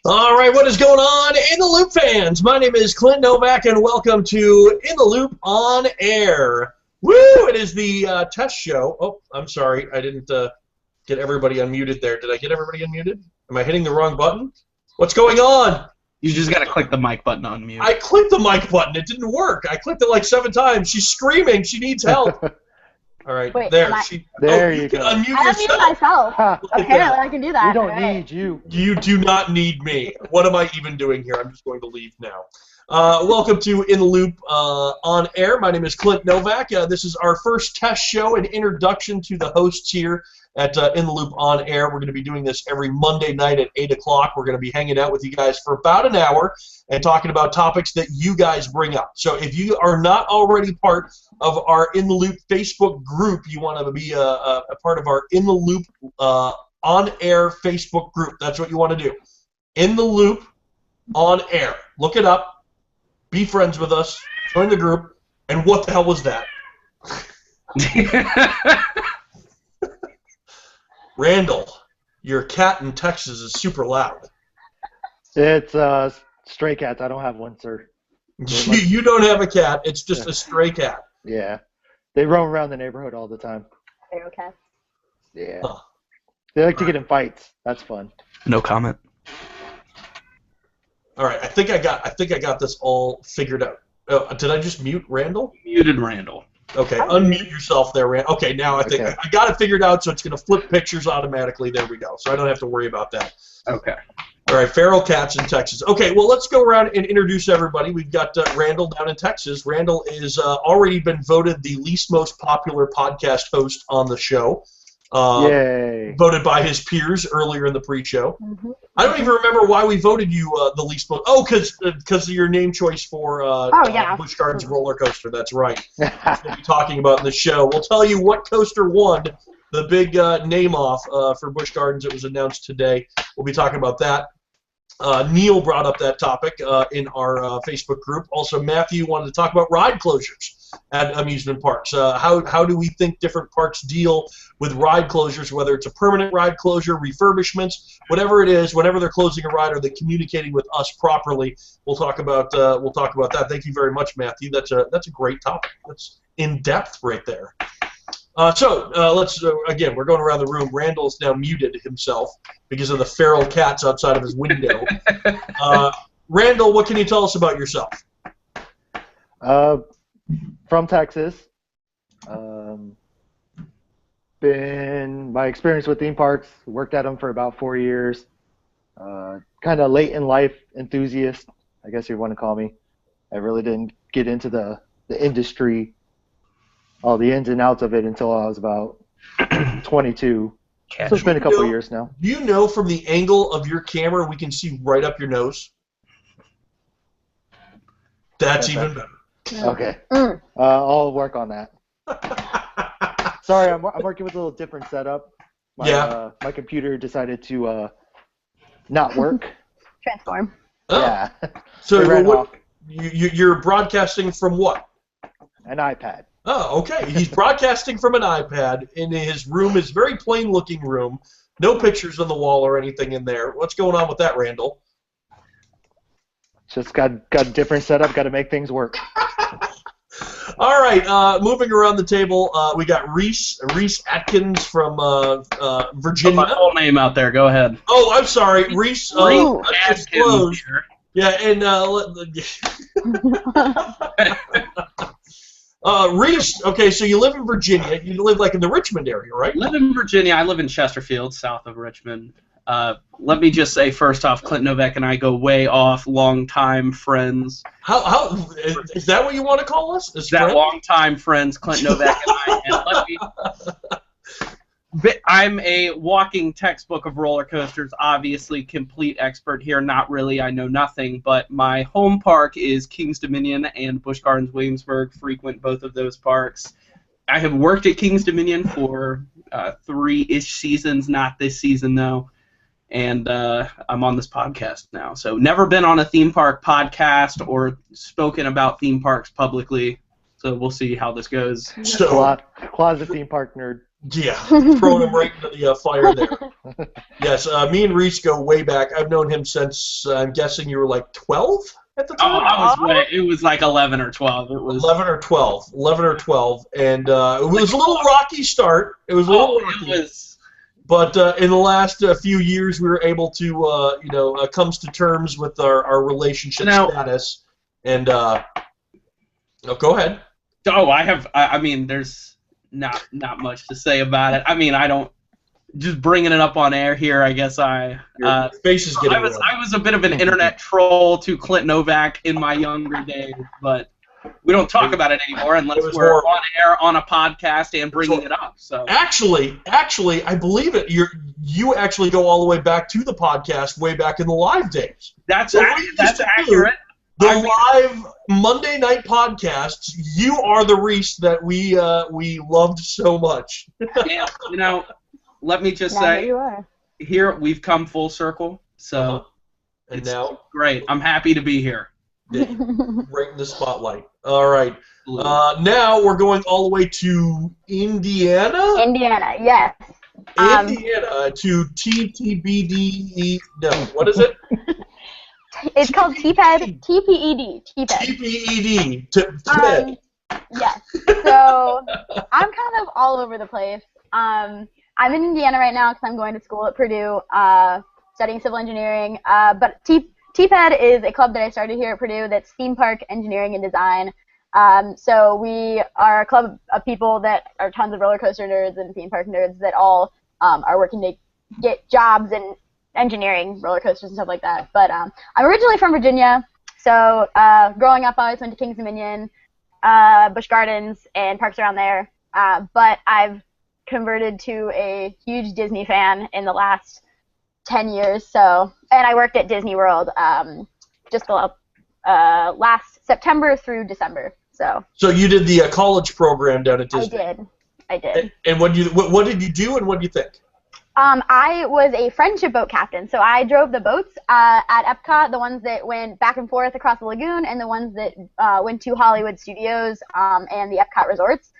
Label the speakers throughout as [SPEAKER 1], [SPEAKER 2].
[SPEAKER 1] All right, what is going on, In the Loop fans? My name is Clint Novak, and welcome to In the Loop On Air. Woo! It is the test show. Oh, I'm sorry. I didn't get everybody unmuted there. Did I get everybody unmuted? Am I hitting the wrong button? What's going on?
[SPEAKER 2] You just got to click the mic button on mute.
[SPEAKER 1] I clicked the mic button. It didn't work. I clicked it like 7 times. She's screaming. She needs help. All right,
[SPEAKER 3] wait,
[SPEAKER 1] there.
[SPEAKER 3] There
[SPEAKER 1] you
[SPEAKER 3] go.
[SPEAKER 1] Unmute
[SPEAKER 3] I unmuted myself. Apparently, I can do that.
[SPEAKER 4] We don't need you.
[SPEAKER 1] You do not need me. What am I even doing here? I'm just going to leave now. Welcome to In the Loop On Air. My name is Clint Novak. This is our first test show and introduction to the hosts here at In the Loop On Air. We're going to be doing this every Monday night at 8 o'clock. We're going to be hanging out with you guys for about an hour and talking about topics that you guys bring up. So if you are not already part of our In the Loop Facebook group, you want to be a part of our In the Loop On Air Facebook group. That's what you want to do. In the Loop On Air. Look it up. Be friends with us. Join the group. And what the hell was that? Randall, your cat in Texas is super loud.
[SPEAKER 4] It's stray cats. I don't have one, sir.
[SPEAKER 1] You don't have a cat. It's just a stray cat.
[SPEAKER 4] Yeah. They roam around the neighborhood all the time.
[SPEAKER 3] Feral cats.
[SPEAKER 4] Yeah. Huh. They like to get in fights. That's fun.
[SPEAKER 2] No comment.
[SPEAKER 1] All right, I think I got this all figured out. Did I just mute Randall?
[SPEAKER 2] Muted Randall.
[SPEAKER 1] Okay, unmute yourself there, Randall. Okay, now I think I got it figured out, so it's going to flip pictures automatically. There we go. So I don't have to worry about that.
[SPEAKER 2] Okay.
[SPEAKER 1] All right, feral cats in Texas. Okay, well, let's go around and introduce everybody. We've got Randall down in Texas. Randall is already been voted the least most popular podcast host on the show.
[SPEAKER 4] Yay.
[SPEAKER 1] Voted by his peers earlier in the pre-show.
[SPEAKER 3] Mm-hmm.
[SPEAKER 1] I don't even remember why we voted you the least most. Oh, because of your name choice for Busch Gardens roller coaster. That's right. That's what we'll be talking about in the show. We'll tell you what coaster won the big name off for Busch Gardens. It was announced today. We'll be talking about that. Neil brought up that topic in our Facebook group. Also, Matthew wanted to talk about ride closures at amusement parks. How do we think different parks deal with ride closures, whether it's a permanent ride closure, refurbishments, whatever it is, whenever they're closing a ride, are they communicating with us properly? We'll talk about that. Thank you very much, Matthew. That's a great topic. That's in depth right there. Let's again. We're going around the room. Randall's now muted himself because of the feral cats outside of his window. Randall, what can you tell us about yourself?
[SPEAKER 4] From Texas. My experience with theme parks. Worked at them for about 4 years. Kind of late in life enthusiast, I guess you want to call me. I really didn't get into the industry, all the ins and outs of it until I was about 22. So it's been a couple years now.
[SPEAKER 1] Do you know from the angle of your camera we can see right up your nose? That's even better.
[SPEAKER 4] Okay. I'll work on that. Sorry, I'm working with a little different setup. My computer decided to not work.
[SPEAKER 3] Transform.
[SPEAKER 1] Oh.
[SPEAKER 4] Yeah.
[SPEAKER 1] So you're broadcasting from what?
[SPEAKER 4] An iPad.
[SPEAKER 1] Oh, okay. He's broadcasting from an iPad in his room, his very plain-looking room, No pictures on the wall or anything in there. What's going on with that, Randall?
[SPEAKER 4] Just got a different setup. Got to make things work.
[SPEAKER 1] All right, moving around the table, we got Reese Atkins from Virginia.
[SPEAKER 2] Put my full name out there. Go ahead.
[SPEAKER 1] Oh, I'm sorry, Reese
[SPEAKER 2] Atkins here.
[SPEAKER 1] Yeah, and Reese. Okay, so you live in Virginia. You live like in the Richmond area, right?
[SPEAKER 2] I live in Virginia. I live in Chesterfield, south of Richmond. Let me just say, first off, Clint Novak and I go way off, long-time friends.
[SPEAKER 1] How is that what you want to call us?
[SPEAKER 2] Long-time friends, Clint Novak and I. And I'm a walking textbook of roller coasters, obviously complete expert here. Not really, I know nothing, but my home park is King's Dominion and Busch Gardens Williamsburg, frequent both of those parks. I have worked at King's Dominion for 3-ish seasons, not this season though. And I'm on this podcast now. So never been on a theme park podcast or spoken about theme parks publicly. So we'll see how this goes.
[SPEAKER 4] So, closet theme park nerd.
[SPEAKER 1] Yeah, throwing him right into the fire there. Yes, me and Reese go way back. I've known him since, I'm guessing you were like 12 at the time?
[SPEAKER 2] It was like 11 or 12. It was
[SPEAKER 1] 11 or 12. 11 or 12. And it was a little rocky start. It was a little rocky. But in the last few years, we were able to, comes to terms with our relationship status. And go ahead.
[SPEAKER 2] Oh, I mean, there's not much to say about it. I mean, I don't. Just bringing it up on air here, I guess your
[SPEAKER 1] face is getting
[SPEAKER 2] I was a bit of an internet troll to Clint Novak in my younger days, but we don't talk about it anymore unless we're on air on a podcast and bringing it up. So
[SPEAKER 1] actually, I believe it. You actually go all the way back to the podcast, way back in the live days.
[SPEAKER 2] That's accurate.
[SPEAKER 1] The live Monday night podcasts. You are the Reese that we loved so much.
[SPEAKER 2] Yeah, let me just say, here we've come full circle. So
[SPEAKER 1] and now
[SPEAKER 2] great. I'm happy to be here.
[SPEAKER 1] Right in the spotlight. All right. Now we're going all the way to Indiana.
[SPEAKER 3] Indiana, yes.
[SPEAKER 1] Indiana to TTBDE. No, what is it?
[SPEAKER 3] It's called TPED. TPED.
[SPEAKER 1] TPED.
[SPEAKER 3] Yes. So I'm kind of all over the place. I'm in Indiana right now because I'm going to school at Purdue, studying civil engineering. But TPED is a club that I started here at Purdue that's theme park engineering and design. So we are a club of people that are tons of roller coaster nerds and theme park nerds that all are working to get jobs in engineering, roller coasters and stuff like that. But I'm originally from Virginia, so growing up I always went to King's Dominion, Busch Gardens, and parks around there. But I've converted to a huge Disney fan in the last 10 years. So, and I worked at Disney World just last September through December. So
[SPEAKER 1] you did the college program down at Disney.
[SPEAKER 3] I did.
[SPEAKER 1] And what did you do, and what do you think?
[SPEAKER 3] I was a friendship boat captain, so I drove the boats at Epcot, the ones that went back and forth across the lagoon, and the ones that went to Hollywood Studios and the Epcot resorts.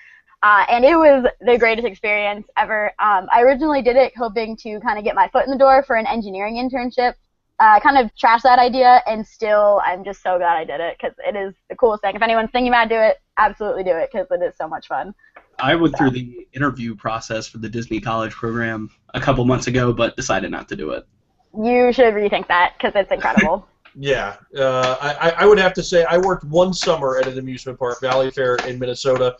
[SPEAKER 3] And it was the greatest experience ever. I originally did it hoping to kind of get my foot in the door for an engineering internship. Kind of trashed that idea, and still I'm just so glad I did it because it is the coolest thing. If anyone's thinking about do it, absolutely do it because it is so much fun.
[SPEAKER 2] I went through the interview process for the Disney College program a couple months ago, but decided not to do it.
[SPEAKER 3] You should rethink that because it's incredible.
[SPEAKER 1] Yeah, I would have to say I worked one summer at an amusement park, Valley Fair in Minnesota,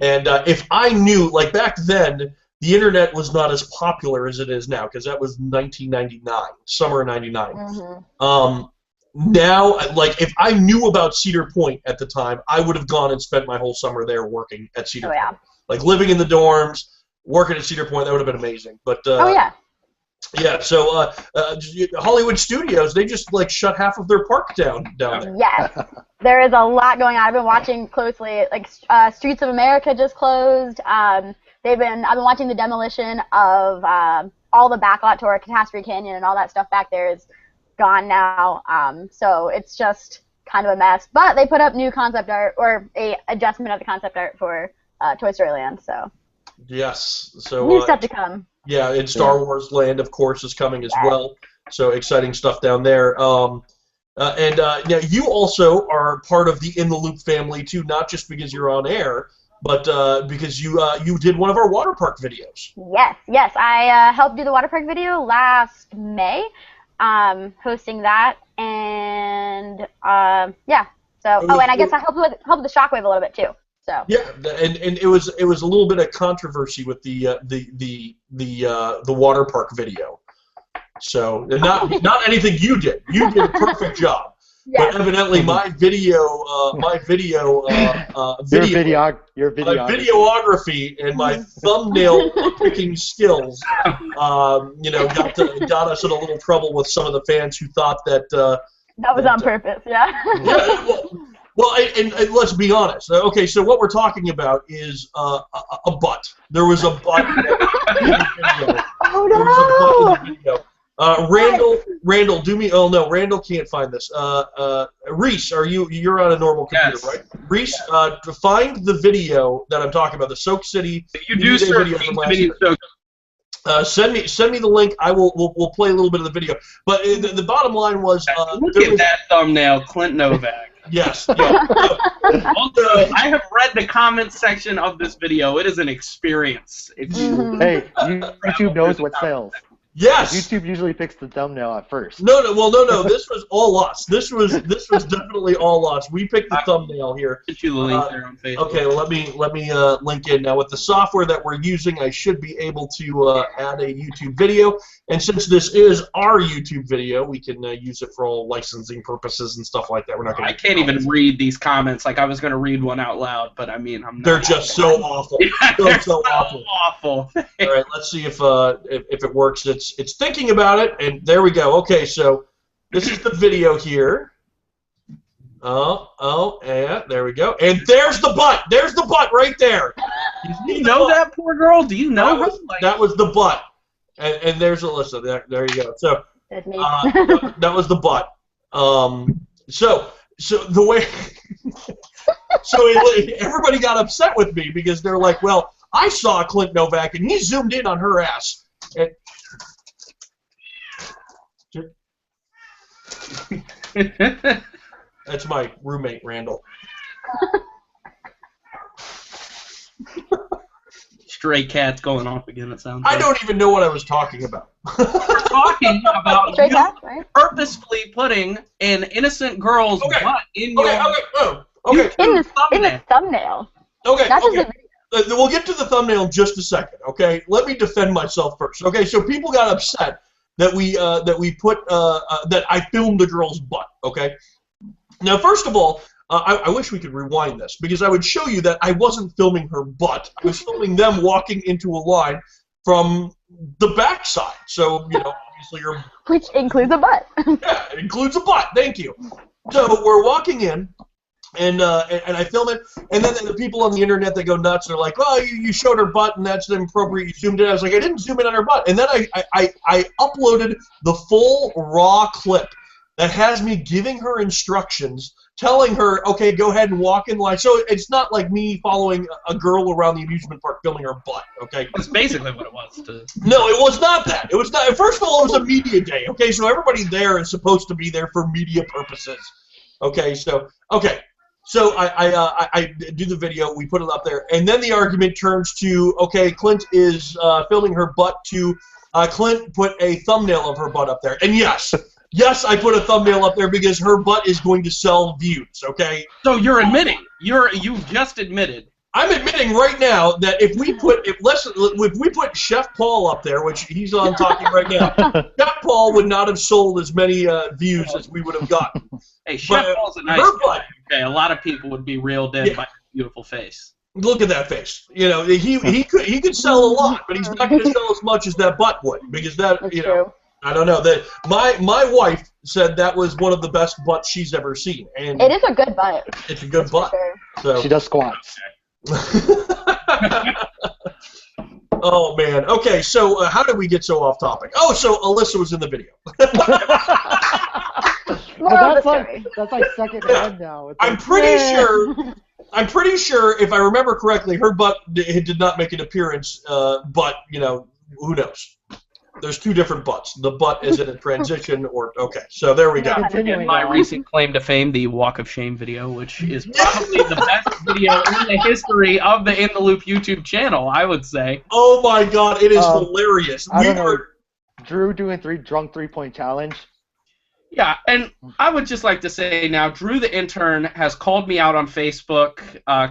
[SPEAKER 1] and if I knew, like back then, the internet was not as popular as it is now because that was 1999, summer of '99. Mm-hmm. Now, like if I knew about Cedar Point at the time, I would have gone and spent my whole summer there working at Cedar Point. Like living in the dorms, working at Cedar Point, that would have been amazing. But yeah. So Hollywood Studios, they just like shut half of their park down there.
[SPEAKER 3] Yes, there is a lot going on. I've been watching closely. Like Streets of America just closed. I've been watching the demolition of all the backlot tour, Catastrophe Canyon, and all that stuff back there is gone now. So it's just kind of a mess. But they put up new concept art or a adjustment of the concept art for Toy Story Land. So
[SPEAKER 1] yes, so
[SPEAKER 3] new stuff to come.
[SPEAKER 1] Yeah, and Star Wars Land, of course, is coming as well. So exciting stuff down there. Now you also are part of the In the Loop family too, not just because you're on air, but because you did one of our water park videos.
[SPEAKER 3] Yes. I helped do the water park video last May, hosting that, and yeah. So and I guess I helped with the shockwave a little bit too. So
[SPEAKER 1] yeah, and it was a little bit of controversy with the water park video. So not anything you did. You did a perfect job. Yes. But evidently my videography and my thumbnail picking skills, got us in a little trouble with some of the fans who thought that
[SPEAKER 3] that was on purpose. Yeah.
[SPEAKER 1] Well, and let's be honest. Okay, so what we're talking about is a butt. There was a butt in the video.
[SPEAKER 3] Oh no! There was a butt in the video.
[SPEAKER 1] Randall, do me. Oh no, Randall can't find this. Reese, you're on a normal computer, right? Reese, to find the video that I'm talking about, the Soak City.
[SPEAKER 2] You do video from last year.
[SPEAKER 1] Send me the link. We'll play a little bit of the video. But the bottom line was
[SPEAKER 2] look at that thumbnail, Clint Novak.
[SPEAKER 1] Yes. Yeah.
[SPEAKER 2] Also, I have read the comments section of this video. It is an experience.
[SPEAKER 4] Hey, YouTube knows what sells.
[SPEAKER 1] Yes.
[SPEAKER 4] YouTube usually picks the thumbnail at first.
[SPEAKER 1] No. This was all us. This was definitely all us. We picked the thumbnail here.
[SPEAKER 2] Get you the link there on Facebook.
[SPEAKER 1] Okay, well, let me link in now. With the software that we're using, I should be able to add a YouTube video. And since this is our YouTube video, we can use it for all licensing purposes and stuff like that. We're not going.
[SPEAKER 2] I can't even read these comments. Like I was going to read one out loud, but I mean, I'm not.
[SPEAKER 1] They're just so awful.
[SPEAKER 2] They're so awful.
[SPEAKER 1] All right, let's see if it works. It's thinking about it, and there we go. Okay, so this is the video here. Yeah, there we go. And there's the butt. There's the butt right there.
[SPEAKER 2] You know that poor girl? Do you know her?
[SPEAKER 1] That was the butt. And there's Alyssa. There you go. So that was the butt. So the way everybody got upset with me because they're like, well, I saw Clint Novak and he zoomed in on her ass. And that's my roommate, Randall.
[SPEAKER 2] Stray cats going off again, it sounds
[SPEAKER 1] like.
[SPEAKER 2] I
[SPEAKER 1] don't even know what I was talking about.
[SPEAKER 2] We're talking about
[SPEAKER 3] Stray cats, right?
[SPEAKER 2] Purposefully putting an innocent girl's butt in your
[SPEAKER 3] in the thumbnail.
[SPEAKER 1] Okay. We'll get to the thumbnail in just a second. Okay, let me defend myself first. Okay, so people got upset that that I filmed the girl's butt. Okay, now first of all, I wish we could rewind this because I would show you that I wasn't filming her butt. I was filming them walking into a line from the backside. So obviously
[SPEAKER 3] which includes a butt.
[SPEAKER 1] Yeah, it includes a butt. Thank you. So we're walking in. And I film it, and then the people on the internet, they go nuts. They're like, "Oh, you showed her butt, and that's inappropriate. You zoomed in." I was like, "I didn't zoom in on her butt." And then I uploaded the full raw clip that has me giving her instructions, telling her, "Okay, go ahead and walk in line." So it's not like me following a girl around the amusement park filming her butt. Okay,
[SPEAKER 2] that's basically what it was.
[SPEAKER 1] No, it was not that. It was not. First of all, it was a media day. Okay, so everybody there is supposed to be there for media purposes. Okay, so So I do the video, we put it up there, and then the argument turns to, okay, Clint is filming her butt to, Clint put a thumbnail of her butt up there. And yes, I put a thumbnail up there because her butt is going to sell views, okay?
[SPEAKER 2] So you're admitting, you've just admitted.
[SPEAKER 1] I'm admitting right now that if we put Chef Paul up there, which he's on talking right now, Chef Paul would not have sold as many views as we would have gotten.
[SPEAKER 2] Hey, Chef Paul's a nice guy. Okay, a lot of people would be reeled in by his beautiful face.
[SPEAKER 1] Look at that face. He could sell a lot, but he's not going to sell as much as that butt would because that
[SPEAKER 3] true.
[SPEAKER 1] I don't know. That my wife said that was one of the best butts she's ever seen, and
[SPEAKER 3] it is a good butt.
[SPEAKER 1] It's a good butt.
[SPEAKER 3] Sure.
[SPEAKER 1] So
[SPEAKER 4] she does squats.
[SPEAKER 1] Oh man. Okay, so how did we get so off topic? Oh, so Alyssa was in the video.
[SPEAKER 4] That's like second hand now.
[SPEAKER 1] I'm pretty sure if I remember correctly, her butt did not make an appearance. But who knows? There's two different butts. The butt is in a transition, or okay. So there we go.
[SPEAKER 2] And my recent claim to fame, the Walk of Shame video, which is probably the best video in the history of the In the Loop YouTube channel, I would say.
[SPEAKER 1] Oh my God, it is hilarious.
[SPEAKER 4] I don't know. Drew doing drunk 3-point challenge.
[SPEAKER 2] Yeah, and I would just like to say now, Drew the intern has called me out on Facebook,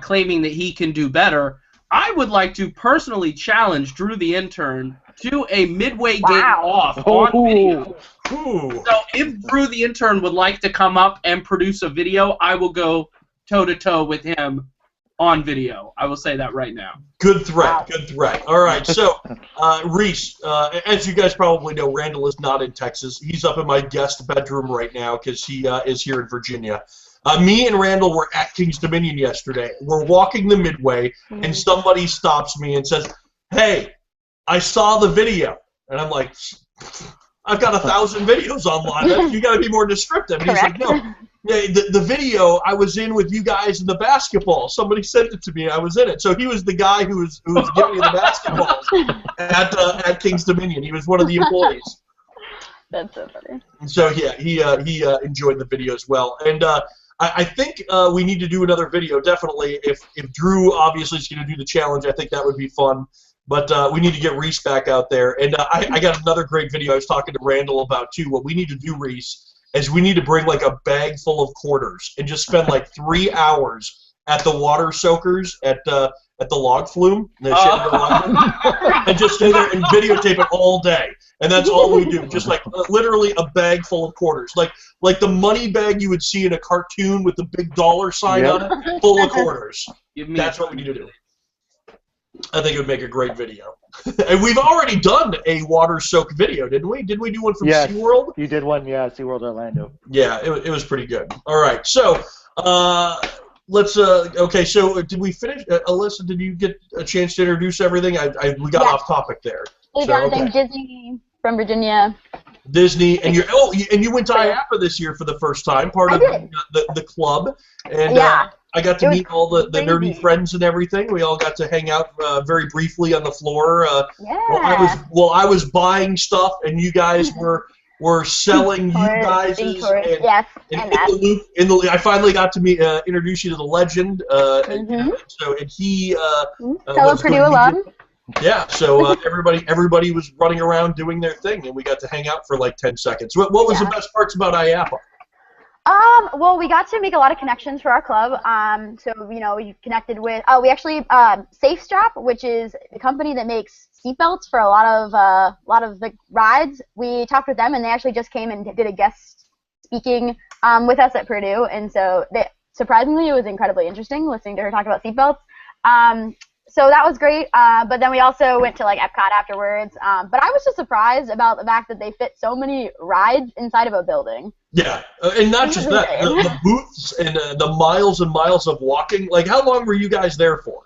[SPEAKER 2] claiming that he can do better. I would like to personally challenge Drew the intern to a midway game off on video.
[SPEAKER 1] Ooh.
[SPEAKER 2] So if Drew the intern would like to come up and produce a video, I will go toe-to-toe with him on video. I will say that right now.
[SPEAKER 1] Good threat. Good threat. All right. So, Reese, as you guys probably know, Randall is not in Texas. He's up in my guest bedroom right now because he is here in Virginia. Me and Randall were at King's Dominion yesterday. We're walking the midway, and somebody stops me and says, "Hey, I saw the video." And I'm like, "I've got 1,000 videos online. You got to be more descriptive." And he's like, "No. Yeah, the video I was in with you guys in the basketball. Somebody sent it to me. I was in it." So he was the guy who was giving me the basketballs at King's Dominion. He was one of the employees.
[SPEAKER 3] That's so funny.
[SPEAKER 1] So yeah, he enjoyed the video as well. And I think we need to do another video definitely. If Drew obviously is going to do the challenge, I think that would be fun. But we need to get Reese back out there. And I got another great video I was talking to Randall about too. What we need to do, Reese, is we need to bring like a bag full of quarters and just spend like 3 hours at the water soakers at the log flume, and just stay there and videotape it all day. And that's all we do, just like literally a bag full of quarters, like the money bag you would see in a cartoon with the big dollar sign on it, full of quarters. That's what we need to do. I think it would make a great video. And we've already done a water soak video, didn't we? Did we do one from SeaWorld?
[SPEAKER 4] You did one, yeah, SeaWorld Orlando.
[SPEAKER 1] Yeah, it was pretty good. All right, so let's. Okay, so did we finish? Alyssa, did you get a chance to introduce everything? We got off topic there.
[SPEAKER 3] Disney from Virginia.
[SPEAKER 1] Disney, and you went to IAPA this year for the first time, part of the club, and I got to meet all the nerdy friends and everything. We all got to hang out very briefly on the floor. While I was buying stuff, and you guys were selling you guys. And I finally got to introduce you to the legend. And he
[SPEAKER 3] fellow Purdue alum.
[SPEAKER 1] Yeah, so everybody was running around doing their thing, and we got to hang out for like 10 seconds. What was the best parts about IAPA?
[SPEAKER 3] Well, we got to make a lot of connections for our club. So, we connected with, we actually, Safe Strap, which is a company that makes seatbelts for a lot of the rides. We talked with them, and they actually just came and did a guest speaking with us at Purdue. And so, surprisingly, it was incredibly interesting listening to her talk about seatbelts. So that was great, but then we also went to like Epcot afterwards. But I was just surprised about the fact that they fit so many rides inside of a building.
[SPEAKER 1] Yeah, and not just that, the booths and the miles and miles of walking. Like, how long were you guys there for?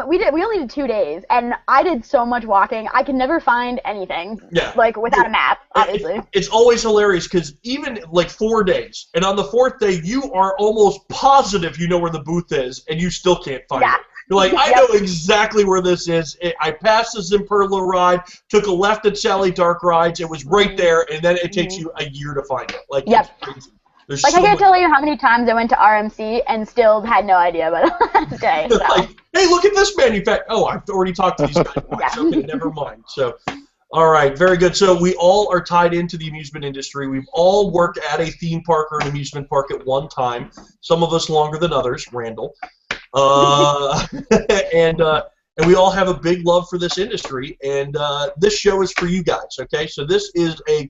[SPEAKER 3] We only did 2 days, and I did so much walking. I could never find anything, like without a map, obviously.
[SPEAKER 1] It's always hilarious because even like 4 days, and on the 4th day, you are almost positive you know where the booth is, and you still can't find it. You're like, I know exactly where this is. I passed the Zimperla ride, took a left at Sally Dark Rides. It was right there, and then it takes you a year to find it. Like, it's crazy. There's
[SPEAKER 3] I can't tell you how many times I went to RMC and still had no idea about it last day. So.
[SPEAKER 1] Like, hey, look at this manufacturer. Oh, I've already talked to these guys. Okay, never mind. So, all right, very good. So we all are tied into the amusement industry. We've all worked at a theme park or an amusement park at one time. Some of us longer than others. Randall. And we all have a big love for this industry, and this show is for you guys, okay? So this is a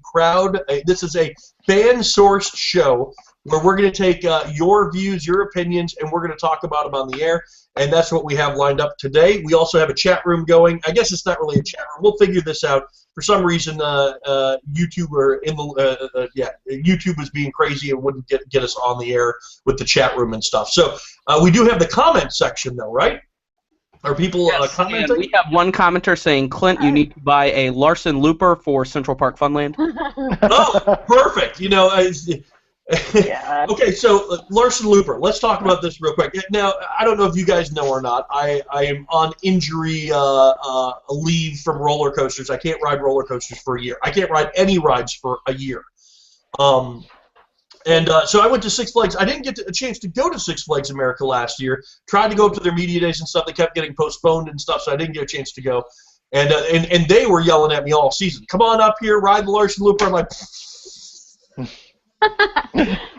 [SPEAKER 1] fan-sourced show where we're going to take your views, your opinions, and we're going to talk about them on the air, and that's what we have lined up today. We also have a chat room going. I guess it's not really a chat room. We'll figure this out. For some reason, YouTube was being crazy and wouldn't get us on the air with the chat room and stuff. So we do have the comment section, though, right? Are people commenting?
[SPEAKER 2] And we have one commenter saying, Clint, you need to buy a Larson Looper for Central Park Funland.
[SPEAKER 1] Oh, perfect.
[SPEAKER 3] Yeah.
[SPEAKER 1] Okay, so Larson Looper. Let's talk about this real quick. Now, I don't know if you guys know or not. I am on injury leave from roller coasters. I can't ride roller coasters for a year. I can't ride any rides for a year. So I went to Six Flags. I didn't get a chance to go to Six Flags America last year. Tried to go up to their media days and stuff. They kept getting postponed and stuff, so I didn't get a chance to go. And they were yelling at me all season. Come on up here, ride the Larson Looper. I'm like...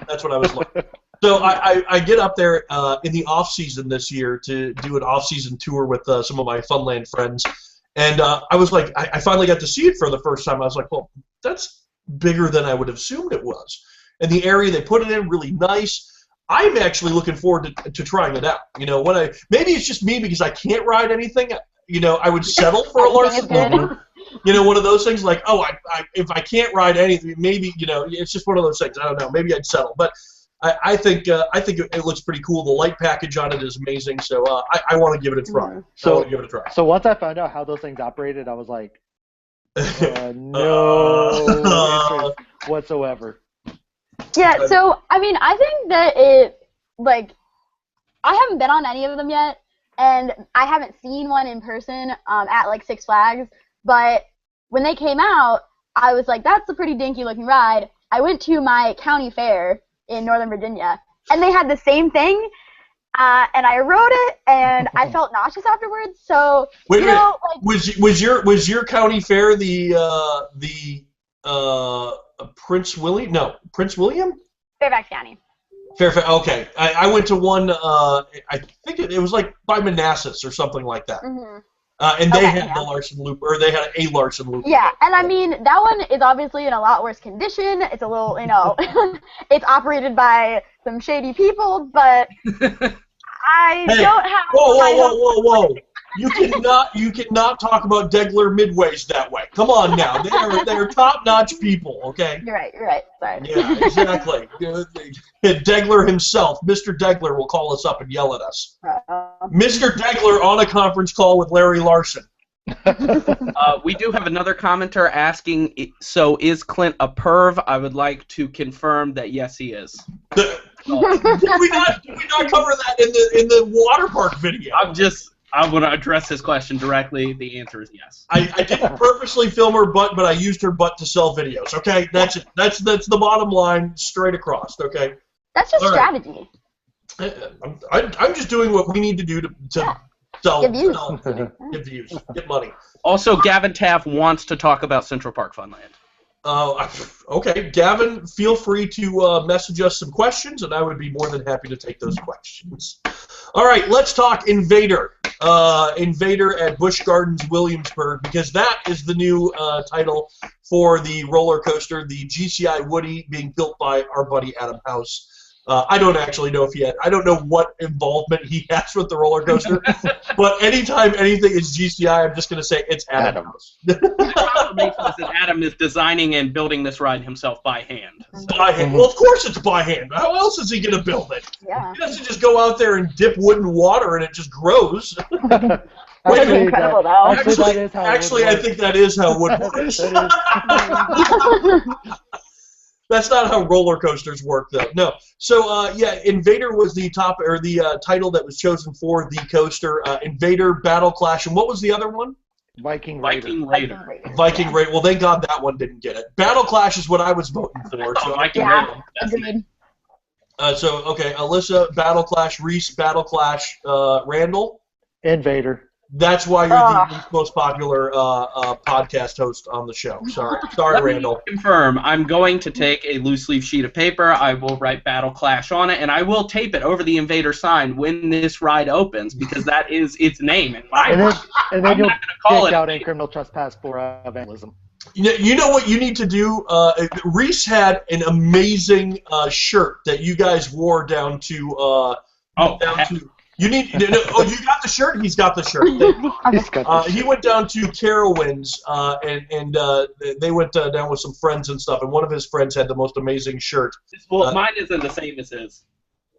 [SPEAKER 1] That's what I was like. So I get up there in the off season this year to do an off season tour with some of my Funland friends, and I was like, I finally got to see it for the first time. I was like, well, that's bigger than I would have assumed it was. And the area they put it in, really nice. I'm actually looking forward to trying it out. You know, maybe it's just me because I can't ride anything. You know, I would settle for a Larson Looper. You know, one of those things like, oh, if I can't ride anything, maybe, you know, it's just one of those things. I don't know. Maybe I'd settle. But I think it looks pretty cool. The light package on it is amazing. So I want to give it a try.
[SPEAKER 4] So once I found out how those things operated, I was like, no interest whatsoever.
[SPEAKER 3] Yeah, so, I mean, I think that I haven't been on any of them yet, and I haven't seen one in person at, like, Six Flags, but when they came out, I was like, that's a pretty dinky-looking ride. I went to my county fair in Northern Virginia, and they had the same thing, and I rode it, and I felt nauseous afterwards, so,
[SPEAKER 1] wait, was your county fair the Prince William? No, Prince William?
[SPEAKER 3] Fairfax County.
[SPEAKER 1] Fairfax. Okay, I went to one. I think it was like by Manassas or something like that.
[SPEAKER 3] Mm-hmm.
[SPEAKER 1] And they had the Larson Looper, or they had a Larson Looper.
[SPEAKER 3] Yeah, and I mean that one is obviously in a lot worse condition. It's a little, you know, it's operated by some shady people, but I don't have.
[SPEAKER 1] Whoa! You cannot talk about Degler Midways that way. Come on now, they're top-notch people. Okay.
[SPEAKER 3] You're right. Sorry.
[SPEAKER 1] Yeah, exactly. Degler himself, Mr. Degler, will call us up and yell at us. Mr. Degler on a conference call with Larry Larson.
[SPEAKER 2] We do have another commenter asking, so is Clint a perv? I would like to confirm that yes, he is.
[SPEAKER 1] Did we not cover that in the water park video?
[SPEAKER 2] I want to address this question directly. The answer is yes.
[SPEAKER 1] I didn't purposely film her butt, but I used her butt to sell videos. Okay, that's it. That's the bottom line, straight across. Okay.
[SPEAKER 3] That's just strategy.
[SPEAKER 1] I'm just doing what we need to do to sell,
[SPEAKER 3] get views.
[SPEAKER 1] Get views, get money.
[SPEAKER 2] Also, Gavin Taff wants to talk about Central Park Funland.
[SPEAKER 1] Okay, Gavin, feel free to message us some questions, and I would be more than happy to take those questions. All right, let's talk Invader. Invader at Busch Gardens, Williamsburg, because that is the new title for the roller coaster, the GCI Woody, being built by our buddy Adam House. I don't actually know I don't know what involvement he has with the roller coaster, but anytime anything is GCI, I'm just going to say it's Adam House.
[SPEAKER 2] The confirmation is that Adam is designing and building this ride himself by hand.
[SPEAKER 1] By hand. Well, of course it's by hand. How else is he going to build it?
[SPEAKER 3] Yeah.
[SPEAKER 1] He doesn't just go out there and dip wood in water and it just grows.
[SPEAKER 3] Actually,
[SPEAKER 1] I think that is how wood works. That's not how roller coasters work, though. No. So, Invader was the title that was chosen for the coaster. Invader, Battle Clash, and what was the other one?
[SPEAKER 4] Viking Raider.
[SPEAKER 1] Viking Raider. Well, thank God that one didn't get it. Battle Clash is what I was voting for. So
[SPEAKER 3] agreed.
[SPEAKER 1] Okay, Alyssa, Battle Clash, Reese, Battle Clash, Randall.
[SPEAKER 4] Invader.
[SPEAKER 1] That's why you're the least most popular podcast host on the show. Sorry, Randall.
[SPEAKER 2] Confirm. I'm going to take a loose leaf sheet of paper. I will write Battle Clash on it, and I will tape it over the Invader sign when this ride opens, because that is its name. And
[SPEAKER 4] then you'll kick out a criminal trespass for vandalism.
[SPEAKER 1] You know what you need to do? Reese had an amazing shirt that you guys wore down to. You got the shirt? He's got the shirt. He went down to Carowinds, and they went down with some friends and stuff, and one of his friends had the most amazing shirt.
[SPEAKER 2] Well, mine isn't the same as his.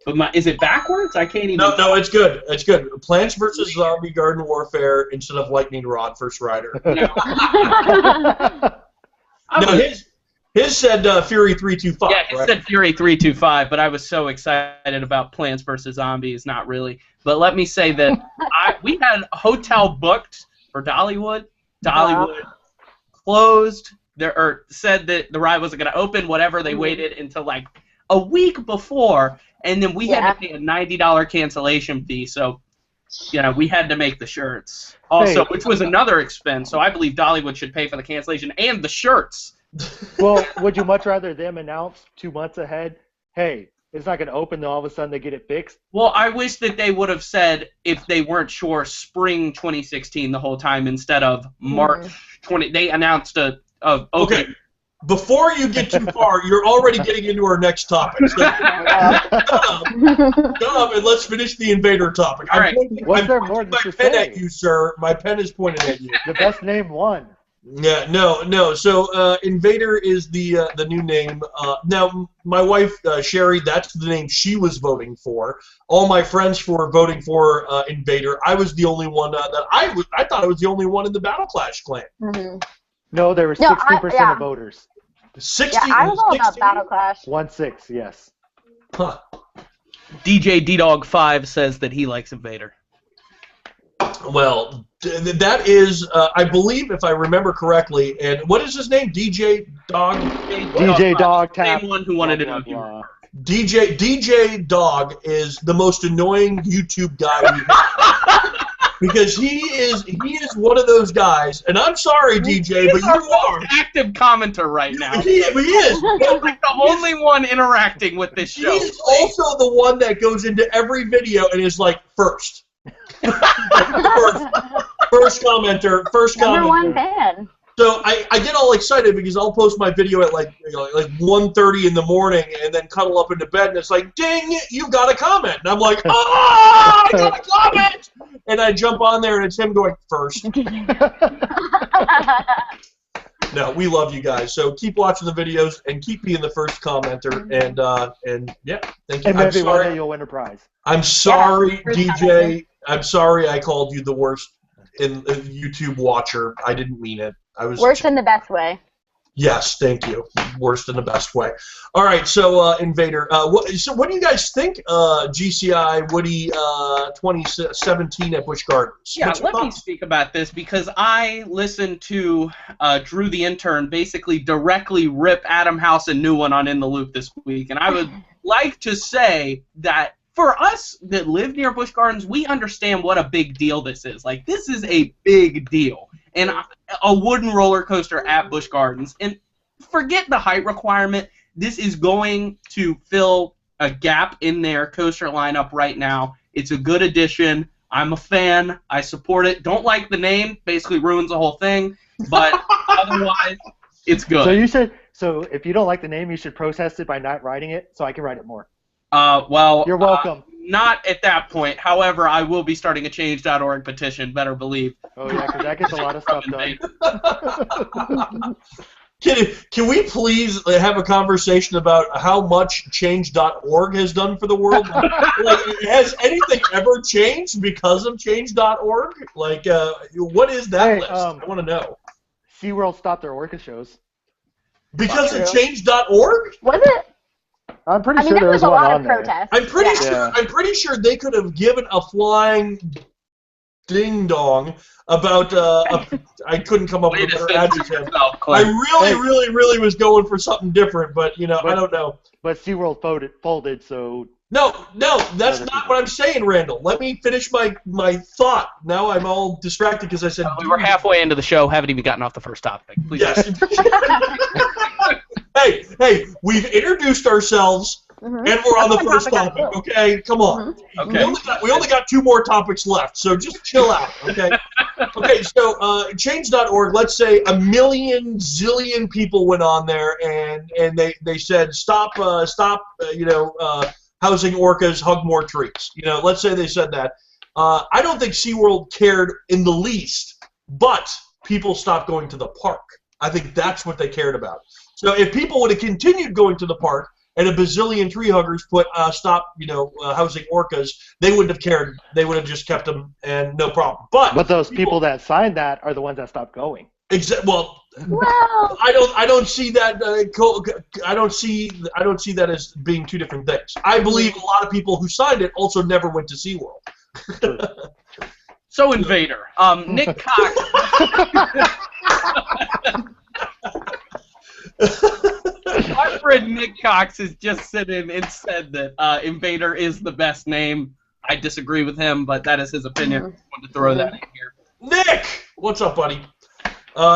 [SPEAKER 2] But is it backwards? I can't even...
[SPEAKER 1] No, it's good. It's good. Plants vs. Zombie Garden Warfare instead of Lightning Rod First Rider. No, His said Fury 325.
[SPEAKER 2] Yeah, he said Fury 325, but I was so excited about Plants vs. Zombies, not really. But let me say that we had a hotel booked for Dollywood. Dollywood closed, or said that the ride wasn't going to open, whatever. They waited until like a week before, and then we had to pay a $90 cancellation fee. So, we had to make the shirts. Also, which was another expense. So I believe Dollywood should pay for the cancellation and the shirts.
[SPEAKER 4] Well, would you much rather them announce 2 months ahead, hey, it's not going to open, then all of a sudden they get it fixed?
[SPEAKER 2] Well, I wish that they would have said, if they weren't sure, spring 2016 the whole time instead of March 20. They announced
[SPEAKER 1] okay. Before you get too far, you're already getting into our next topic. So, shut up and let's finish the Invader topic.
[SPEAKER 2] All right.
[SPEAKER 4] What's there more than
[SPEAKER 1] my
[SPEAKER 4] to
[SPEAKER 1] pen
[SPEAKER 4] say?
[SPEAKER 1] at you, sir. My pen is pointed at you.
[SPEAKER 4] The best name won.
[SPEAKER 1] Yeah, no. So Invader is the new name. Now, my wife Sherry, that's the name she was voting for. All my friends were voting for Invader. I was the only one that I thought I was the only one in the Battle Clash clan.
[SPEAKER 4] No, there were 60% of voters.
[SPEAKER 1] 60.
[SPEAKER 3] Yeah, I was all about Battle Clash.
[SPEAKER 4] 1-6, yes.
[SPEAKER 1] Huh.
[SPEAKER 2] DJ D-Dog5 says that he likes Invader.
[SPEAKER 1] Well, that is, I believe, if I remember correctly, and what is his name? DJ Dog?
[SPEAKER 4] DJ Dog Tap.
[SPEAKER 2] Same one who wanted to know if you were.
[SPEAKER 1] DJ Dog is the most annoying YouTube guy we have. Because he is one of those guys, and I'm sorry, DJ, but you are
[SPEAKER 2] active commenter right now.
[SPEAKER 1] He is.
[SPEAKER 2] He's like the only one interacting with this show.
[SPEAKER 1] He's also the one that goes into every video and is like first. First commenter.
[SPEAKER 3] Number one fan.
[SPEAKER 1] So I get all excited because I'll post my video at like 1:30 in the morning and then cuddle up into bed and it's like, ding, you got a comment. And I'm like, I got a comment! And I jump on there and it's him going first. No, we love you guys. So keep watching the videos and keep being the first commenter. And yeah, thank you.
[SPEAKER 4] And maybe one day you'll win a prize.
[SPEAKER 1] I'm sorry, DJ. I'm sorry I called you the worst YouTube watcher. I didn't mean it. I was
[SPEAKER 3] worst in the best way.
[SPEAKER 1] Yes, thank you. Worst in the best way. All right, so Invader. What do you guys think? GCI Woody 2017 at Busch Gardens.
[SPEAKER 2] Yeah, let me speak about this because I listened to Drew the Intern basically directly rip Adam House a new one on In the Loop this week, and I would like to say that for us that live near Busch Gardens, we understand what a big deal this is. Like, this is a big deal. And a wooden roller coaster at Busch Gardens. And forget the height requirement. This is going to fill a gap in their coaster lineup right now. It's a good addition. I'm a fan. I support it. Don't like the name. Basically ruins the whole thing. But otherwise, it's good.
[SPEAKER 4] So if you don't like the name, you should protest it by not writing it so I can write it more.
[SPEAKER 2] Well,
[SPEAKER 4] you're welcome.
[SPEAKER 2] Not at that point. However, I will be starting a change.org petition, better believe.
[SPEAKER 4] Oh, yeah, because that gets a lot of stuff done.
[SPEAKER 1] Can we please have a conversation about how much change.org has done for the world? Like, has anything ever changed because of change.org? Like, what is that list? I want to know.
[SPEAKER 4] SeaWorld stopped their orca shows.
[SPEAKER 1] Because of change.org?
[SPEAKER 3] Was it?
[SPEAKER 4] I'm pretty sure there was
[SPEAKER 3] a lot
[SPEAKER 4] on
[SPEAKER 3] of protests.
[SPEAKER 1] I'm pretty sure they could have given a flying ding dong about I couldn't come up with a better adjective. I really was going for something different, but I don't know.
[SPEAKER 4] But SeaWorld folded, so
[SPEAKER 1] No, that's not what I'm saying, Randall. Let me finish my thought. Now I'm all distracted because I said
[SPEAKER 2] we were halfway into the show, haven't even gotten off the first topic. Please.
[SPEAKER 1] Yes. Hey, we've introduced ourselves, and we're on the first topic, okay? Come on.
[SPEAKER 2] Okay.
[SPEAKER 1] We only got 2 more topics left, so just chill out, okay? Okay, so change.org, let's say 1 million zillion people went on there, and they said, stop housing orcas, hug more trees. Let's say they said that. I don't think SeaWorld cared in the least, but people stopped going to the park. I think that's what they cared about. So if people would have continued going to the park and a bazillion tree huggers put stop, housing orcas, they wouldn't have cared. They would have just kept them and no problem. But
[SPEAKER 4] those people that signed that are the ones that stopped going.
[SPEAKER 1] Well, I don't see that. I don't see that as being two different things. I believe a lot of people who signed it also never went to SeaWorld.
[SPEAKER 2] So Invader, Nick Cox. Our friend Nick Cox has just sitting and said that Invader is the best name. I disagree with him, but that is his opinion. I wanted to throw that in here.
[SPEAKER 1] Nick, what's up, buddy?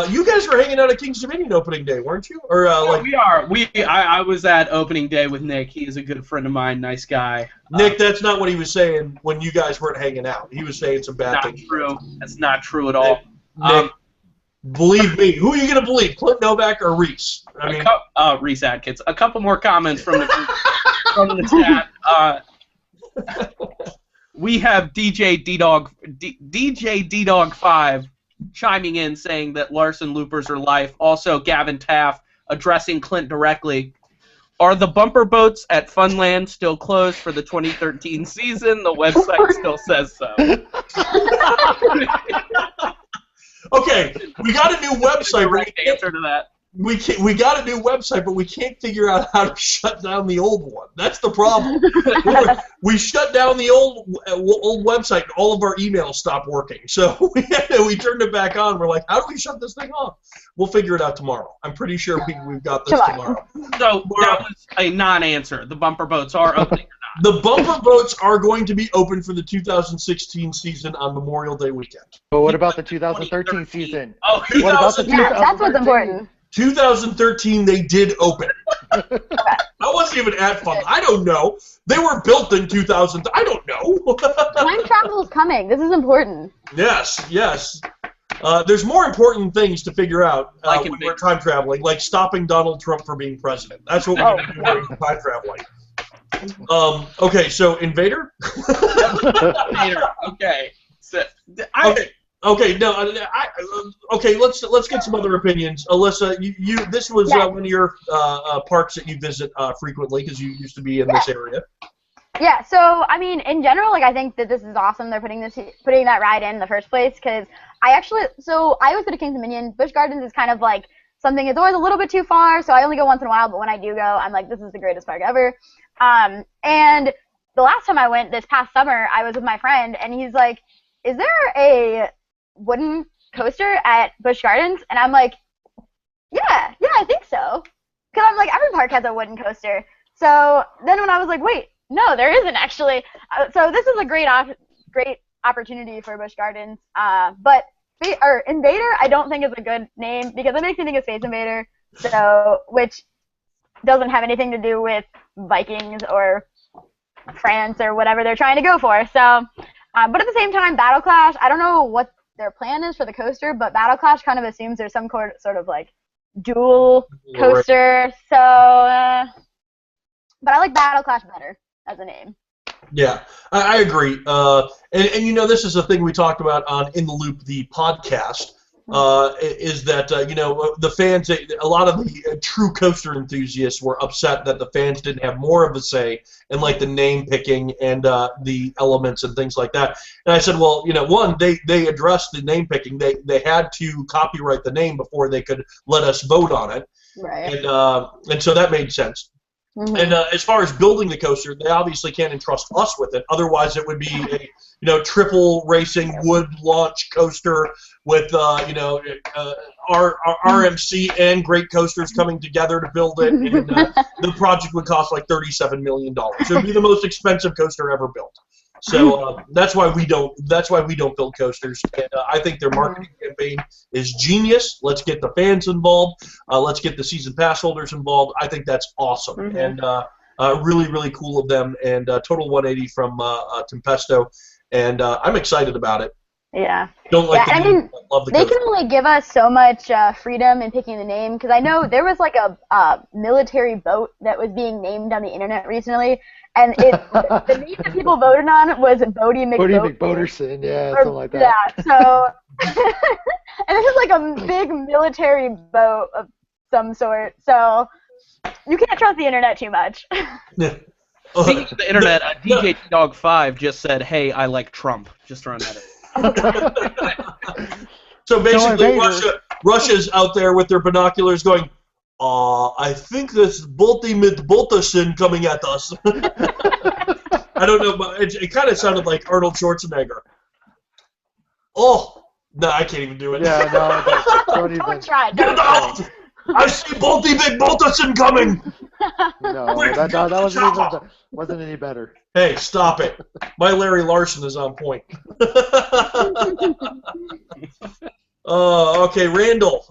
[SPEAKER 1] You guys were hanging out at King's Dominion opening day, weren't you? Or
[SPEAKER 2] we are. I was at opening day with Nick. He is a good friend of mine, nice guy.
[SPEAKER 1] Nick, that's not what he was saying when you guys weren't hanging out. He was saying some bad things.
[SPEAKER 2] Not true. That's not true at all.
[SPEAKER 1] Nick, believe me. Who are you going to believe, Clint Novak or Reese?
[SPEAKER 2] Reese Atkins. A couple more comments from the chat. We have DJ D-Dog 5 chiming in saying that Larson Loopers are life. Also, Gavin Taff addressing Clint directly. Are the bumper boats at Funland still closed for the 2013 season? The website still says so.
[SPEAKER 1] Okay, we got a new website.
[SPEAKER 2] Right answer to that.
[SPEAKER 1] We got a new website, but we can't figure out how to shut down the old one. That's the problem. We shut down the old website, and all of our emails stopped working. So we turned it back on. We're like, how do we shut this thing off? We'll figure it out tomorrow. I'm pretty sure we've got this tomorrow.
[SPEAKER 2] So that was a non-answer. The bumper boats are opening or not?
[SPEAKER 1] The bumper boats are going to be open for the 2016 season on Memorial Day weekend.
[SPEAKER 4] But what about the 2013 season?
[SPEAKER 2] Oh,
[SPEAKER 4] what about the 2013?
[SPEAKER 3] That's what's important.
[SPEAKER 1] 2013, they did open. I wasn't even at Fun. I don't know. They were built in 2000. I don't know.
[SPEAKER 3] Time travel is coming. This is important.
[SPEAKER 1] Yes. There's more important things to figure out when we're time traveling, like stopping Donald Trump from being president. That's what we're doing with time traveling. Okay, so Invader?
[SPEAKER 2] Invader, okay.
[SPEAKER 1] Okay, no, okay. Let's get some other opinions. Alyssa, this was one of your parks that you visit frequently because you used to be in this area.
[SPEAKER 3] Yeah, so I mean, in general, like I think that this is awesome. They're putting that ride in the first place because I always go to King's Dominion. Busch Gardens is kind of like something that's always a little bit too far, so I only go once in a while. But when I do go, I'm like, this is the greatest park ever. And the last time I went, this past summer, I was with my friend, and he's like, "Is there a wooden coaster at Busch Gardens?" And I'm like, yeah, I think so. Because I'm like, every park has a wooden coaster. So then when I was like, wait, no, there isn't actually. So this is a great opportunity for Busch Gardens. But Invader, I don't think is a good name because it makes me think of Space Invader, which doesn't have anything to do with Vikings or France or whatever they're trying to go for. So, but at the same time, Battle Clash, I don't know what their plan is for the coaster, but Battle Clash kind of assumes there's some sort of like dual coaster. So, but I like Battle Clash better as a name.
[SPEAKER 1] Yeah, I agree. And you know, this is a thing we talked about on In the Loop, the podcast, is that, the fans, a lot of the true coaster enthusiasts were upset that the fans didn't have more of a say in, like, the name picking and the elements and things like that. And I said, well, one, they addressed the name picking. They had to copyright the name before they could let us vote on it.
[SPEAKER 3] Right.
[SPEAKER 1] And so that made sense. Mm-hmm. And as far as building the coaster, they obviously can't entrust us with it. Otherwise, it would be a triple racing wood launch coaster with RMC and Great Coasters coming together to build it. And the project would cost like $37 million. It would be the most expensive coaster ever built. So that's why we don't build coasters. And I think their marketing campaign is genius. Let's get the fans involved. Let's get the season pass holders involved. I think that's awesome and really, really cool of them. And total 180 from Tempesto, and I'm excited about it.
[SPEAKER 3] Yeah.
[SPEAKER 1] Don't like the name. Love the
[SPEAKER 3] they
[SPEAKER 1] coaster.
[SPEAKER 3] can only give us so much freedom in picking the name because I know there was like a military boat that was being named on the internet recently. And the name that people voted on was Bodie
[SPEAKER 4] McBoaterson, something like that.
[SPEAKER 3] Yeah, so, and this is like a big military boat of some sort, so you can't trust the internet too much.
[SPEAKER 2] Speaking of the internet, DJ Dog 5 just said, "Hey, I like Trump." Just throwing that in.
[SPEAKER 1] So basically, Russia's out there with their binoculars going, I think this Bolty mit Bolterson coming at us. I don't know, but it kind of sounded like Arnold Schwarzenegger. Oh, no, I can't even do it.
[SPEAKER 4] Yeah, no, don't even.
[SPEAKER 3] Don't try.
[SPEAKER 1] Get out! I see Bolty mit Bolterson coming.
[SPEAKER 4] No, that wasn't any better.
[SPEAKER 1] Hey, stop it. My Larry Larson is on point. Okay, Randall,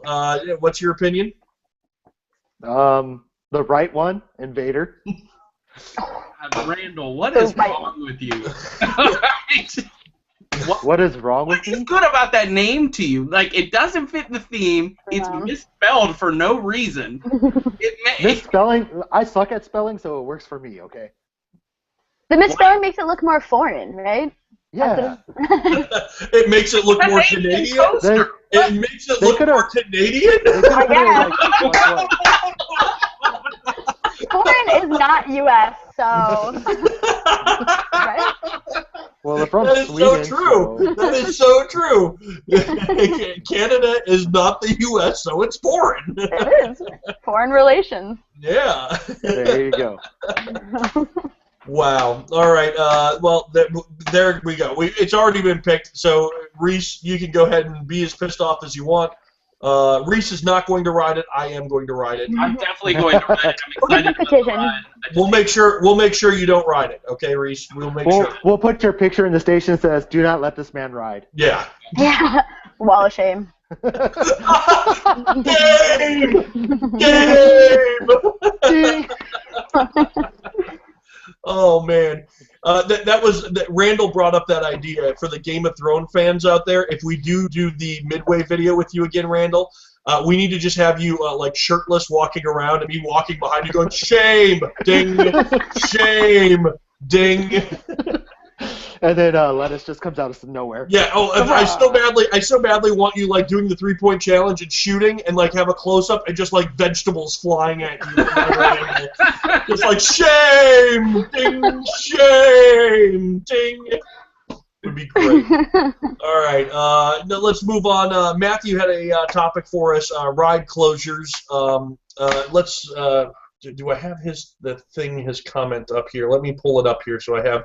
[SPEAKER 1] what's your opinion?
[SPEAKER 4] The right one, Invader.
[SPEAKER 2] Randall, what is wrong with you?
[SPEAKER 4] What is wrong with me?
[SPEAKER 2] What's good about that name to you? Like, it doesn't fit the theme. It's misspelled for no reason.
[SPEAKER 4] Misspelling? I suck at spelling, so it works for me, okay?
[SPEAKER 3] The misspelling makes it look more foreign, right?
[SPEAKER 4] Yeah.
[SPEAKER 1] It makes it look more Canadian? It makes it look more Canadian?
[SPEAKER 3] Foreign is not U.S., so... Right?
[SPEAKER 4] Well, they're from
[SPEAKER 1] Sweden. So true.
[SPEAKER 4] So.
[SPEAKER 1] That is so true. Canada is not the U.S., so it's foreign.
[SPEAKER 3] It is. Foreign relations.
[SPEAKER 1] Yeah.
[SPEAKER 4] There you go.
[SPEAKER 1] Wow. All right. Well, there we go. It's already been picked, so Reese, you can go ahead and be as pissed off as you want. Reese is not going to ride it. I am going to ride it.
[SPEAKER 2] I'm definitely going to ride it. I'm excited to ride.
[SPEAKER 1] We'll make sure you don't ride it. Okay, Reese. We'll make sure.
[SPEAKER 4] We'll put your picture in the station that says, "Do not let this man ride."
[SPEAKER 1] Yeah.
[SPEAKER 3] Yeah. Wall of shame.
[SPEAKER 1] Game. Oh man, Randall brought up that idea for the Game of Thrones fans out there. If we do the midway video with you again, Randall, we need to just have you like shirtless walking around and me walking behind you going, shame, ding, shame, ding.
[SPEAKER 4] And then lettuce just comes out of nowhere.
[SPEAKER 1] Yeah. Oh, I so badly want you like doing the 3-point challenge and shooting and like have a close up and just like vegetables flying at you. Just like shame, ding, shame, ding. Would be great. All right. Now let's move on. Matthew had a topic for us. Ride closures. Let's. Do I have his comment up here? Let me pull it up here so I have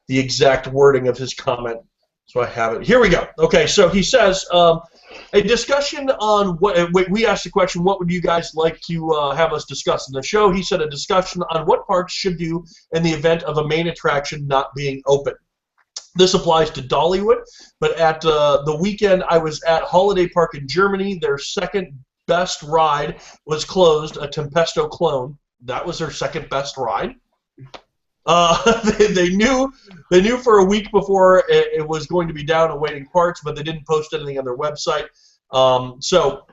[SPEAKER 1] the exact wording of his comment. So I have it. Here we go. Okay, so he says, a discussion on what we asked the question, what would you guys like to have us discuss in the show? He said a discussion on what parks should do in the event of a main attraction not being open. This applies to Dollywood, but at the weekend I was at Holiday Park in Germany. Their second best ride was closed, a Tempesto clone. That was their second best ride. They knew for a week before it was going to be down awaiting parts, but they didn't post anything on their website. So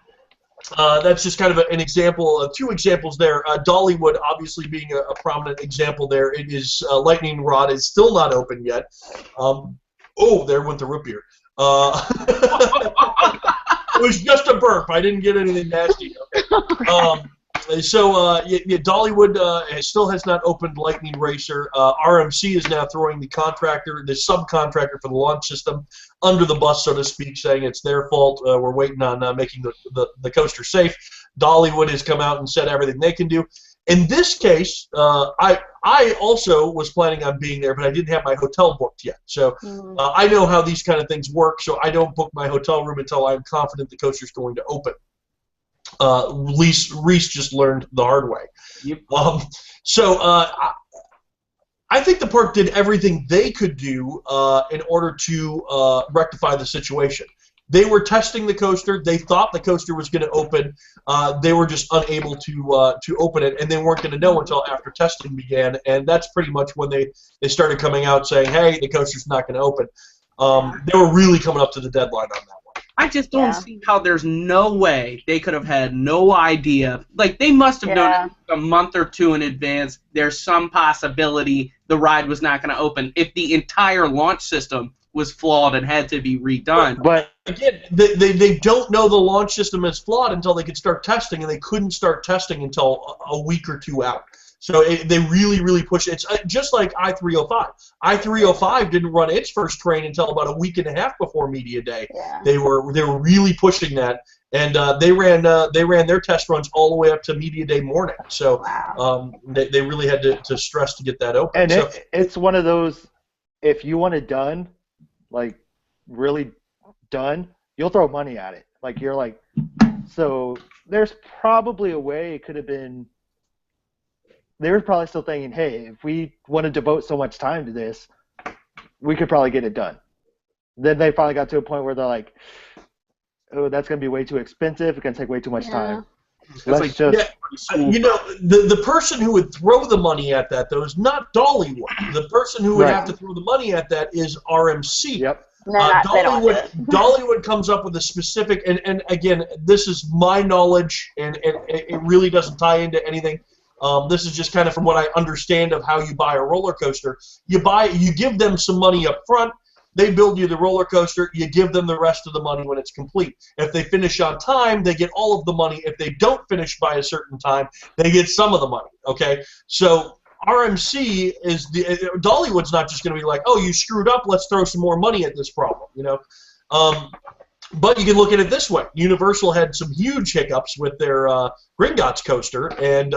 [SPEAKER 1] that's just kind of an example, two examples there. Dollywood obviously being a prominent example there. It is Lightning Rod is still not open yet. Oh, there went the root beer. It was just a burp. I didn't get anything nasty. Okay. Dollywood still has not opened Lightning Racer. RMC is now throwing the subcontractor for the launch system under the bus, so to speak, saying it's their fault. We're waiting on making the coaster safe. Dollywood has come out and said everything they can do. In this case, I also was planning on being there, but I didn't have my hotel booked yet. So I know how these kind of things work, so I don't book my hotel room until I'm confident the coaster's going to open. Reese just learned the hard way. Yep. I think the park did everything they could do in order to rectify the situation. They were testing the coaster. They thought the coaster was going to open. They were just unable to open it, and they weren't going to know until after testing began. And that's pretty much when they started coming out saying, "Hey, the coaster's not going to open." They were really coming up to the deadline on that one.
[SPEAKER 2] I just don't see how there's no way they could have had no idea. Like, they must have known a month or two in advance there's some possibility the ride was not going to open if the entire launch system was flawed and had to be redone.
[SPEAKER 4] But
[SPEAKER 1] again, they don't know the launch system is flawed until they could start testing, and they couldn't start testing until a week or two out. So they really, really push it. It's just like I-305. I-305 didn't run its first train until about a week and a half before Media Day. Yeah. They were really pushing that, And they ran their test runs all the way up to media day morning. So they really had to stress to get that open.
[SPEAKER 4] And
[SPEAKER 1] so,
[SPEAKER 4] it's one of those, if you want it done, like really done, you'll throw money at it. Like you're like, so there's probably a way it could have been. They were probably still thinking, hey, if we want to devote so much time to this, we could probably get it done. Then they finally got to a point where they're like, oh, that's going to be way too expensive. It's going to take way too much time. Let's just...
[SPEAKER 1] You know, the person who would throw the money at that, though, is not Dollywood. The person who would have to throw the money at that is RMC.
[SPEAKER 4] Yep.
[SPEAKER 1] Dollywood comes up with a specific, and again, this is my knowledge, and it really doesn't tie into anything. This is just kind of from what I understand of how you buy a roller coaster. You give them some money up front. They build you the roller coaster. You give them the rest of the money when it's complete. If they finish on time, they get all of the money. If they don't finish by a certain time, they get some of the money. Okay, so RMC is Dollywood's not just going to be like, oh, you screwed up. Let's throw some more money at this problem. You know. But you can look at it this way. Universal had some huge hiccups with their Gringotts coaster, and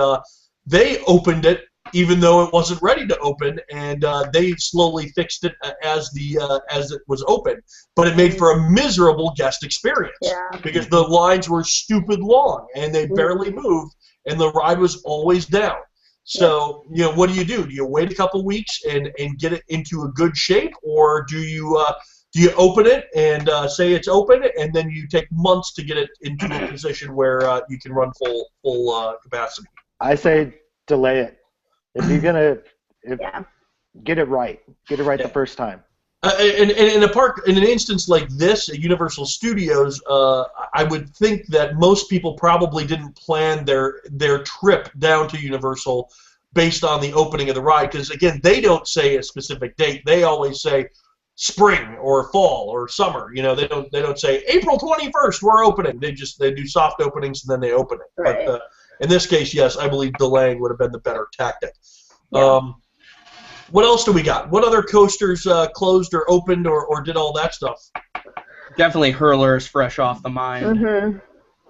[SPEAKER 1] they opened it even though it wasn't ready to open, and they slowly fixed it as it was open. But it made for a miserable guest experience because the lines were stupid long, and they barely moved, and the ride was always down. So, you know, what do? Do you wait a couple weeks and get it into a good shape, or do you open it and say it's open, and then you take months to get it into a position where you can run full capacity?
[SPEAKER 4] I say delay it. If you're gonna, get it right. Get it right the first time.
[SPEAKER 1] In an instance like this at Universal Studios, I would think that most people probably didn't plan their trip down to Universal based on the opening of the ride, because again, they don't say a specific date. They always say spring or fall or summer. You know, they don't say April 21st we're opening. They do soft openings and then they open it.
[SPEAKER 3] Right.
[SPEAKER 1] But in this case, yes, I believe delaying would have been the better tactic. Yeah. What else do we got? What other coasters closed or opened or did all that stuff?
[SPEAKER 2] Definitely Hurler's fresh off the mind.
[SPEAKER 3] Mm-hmm.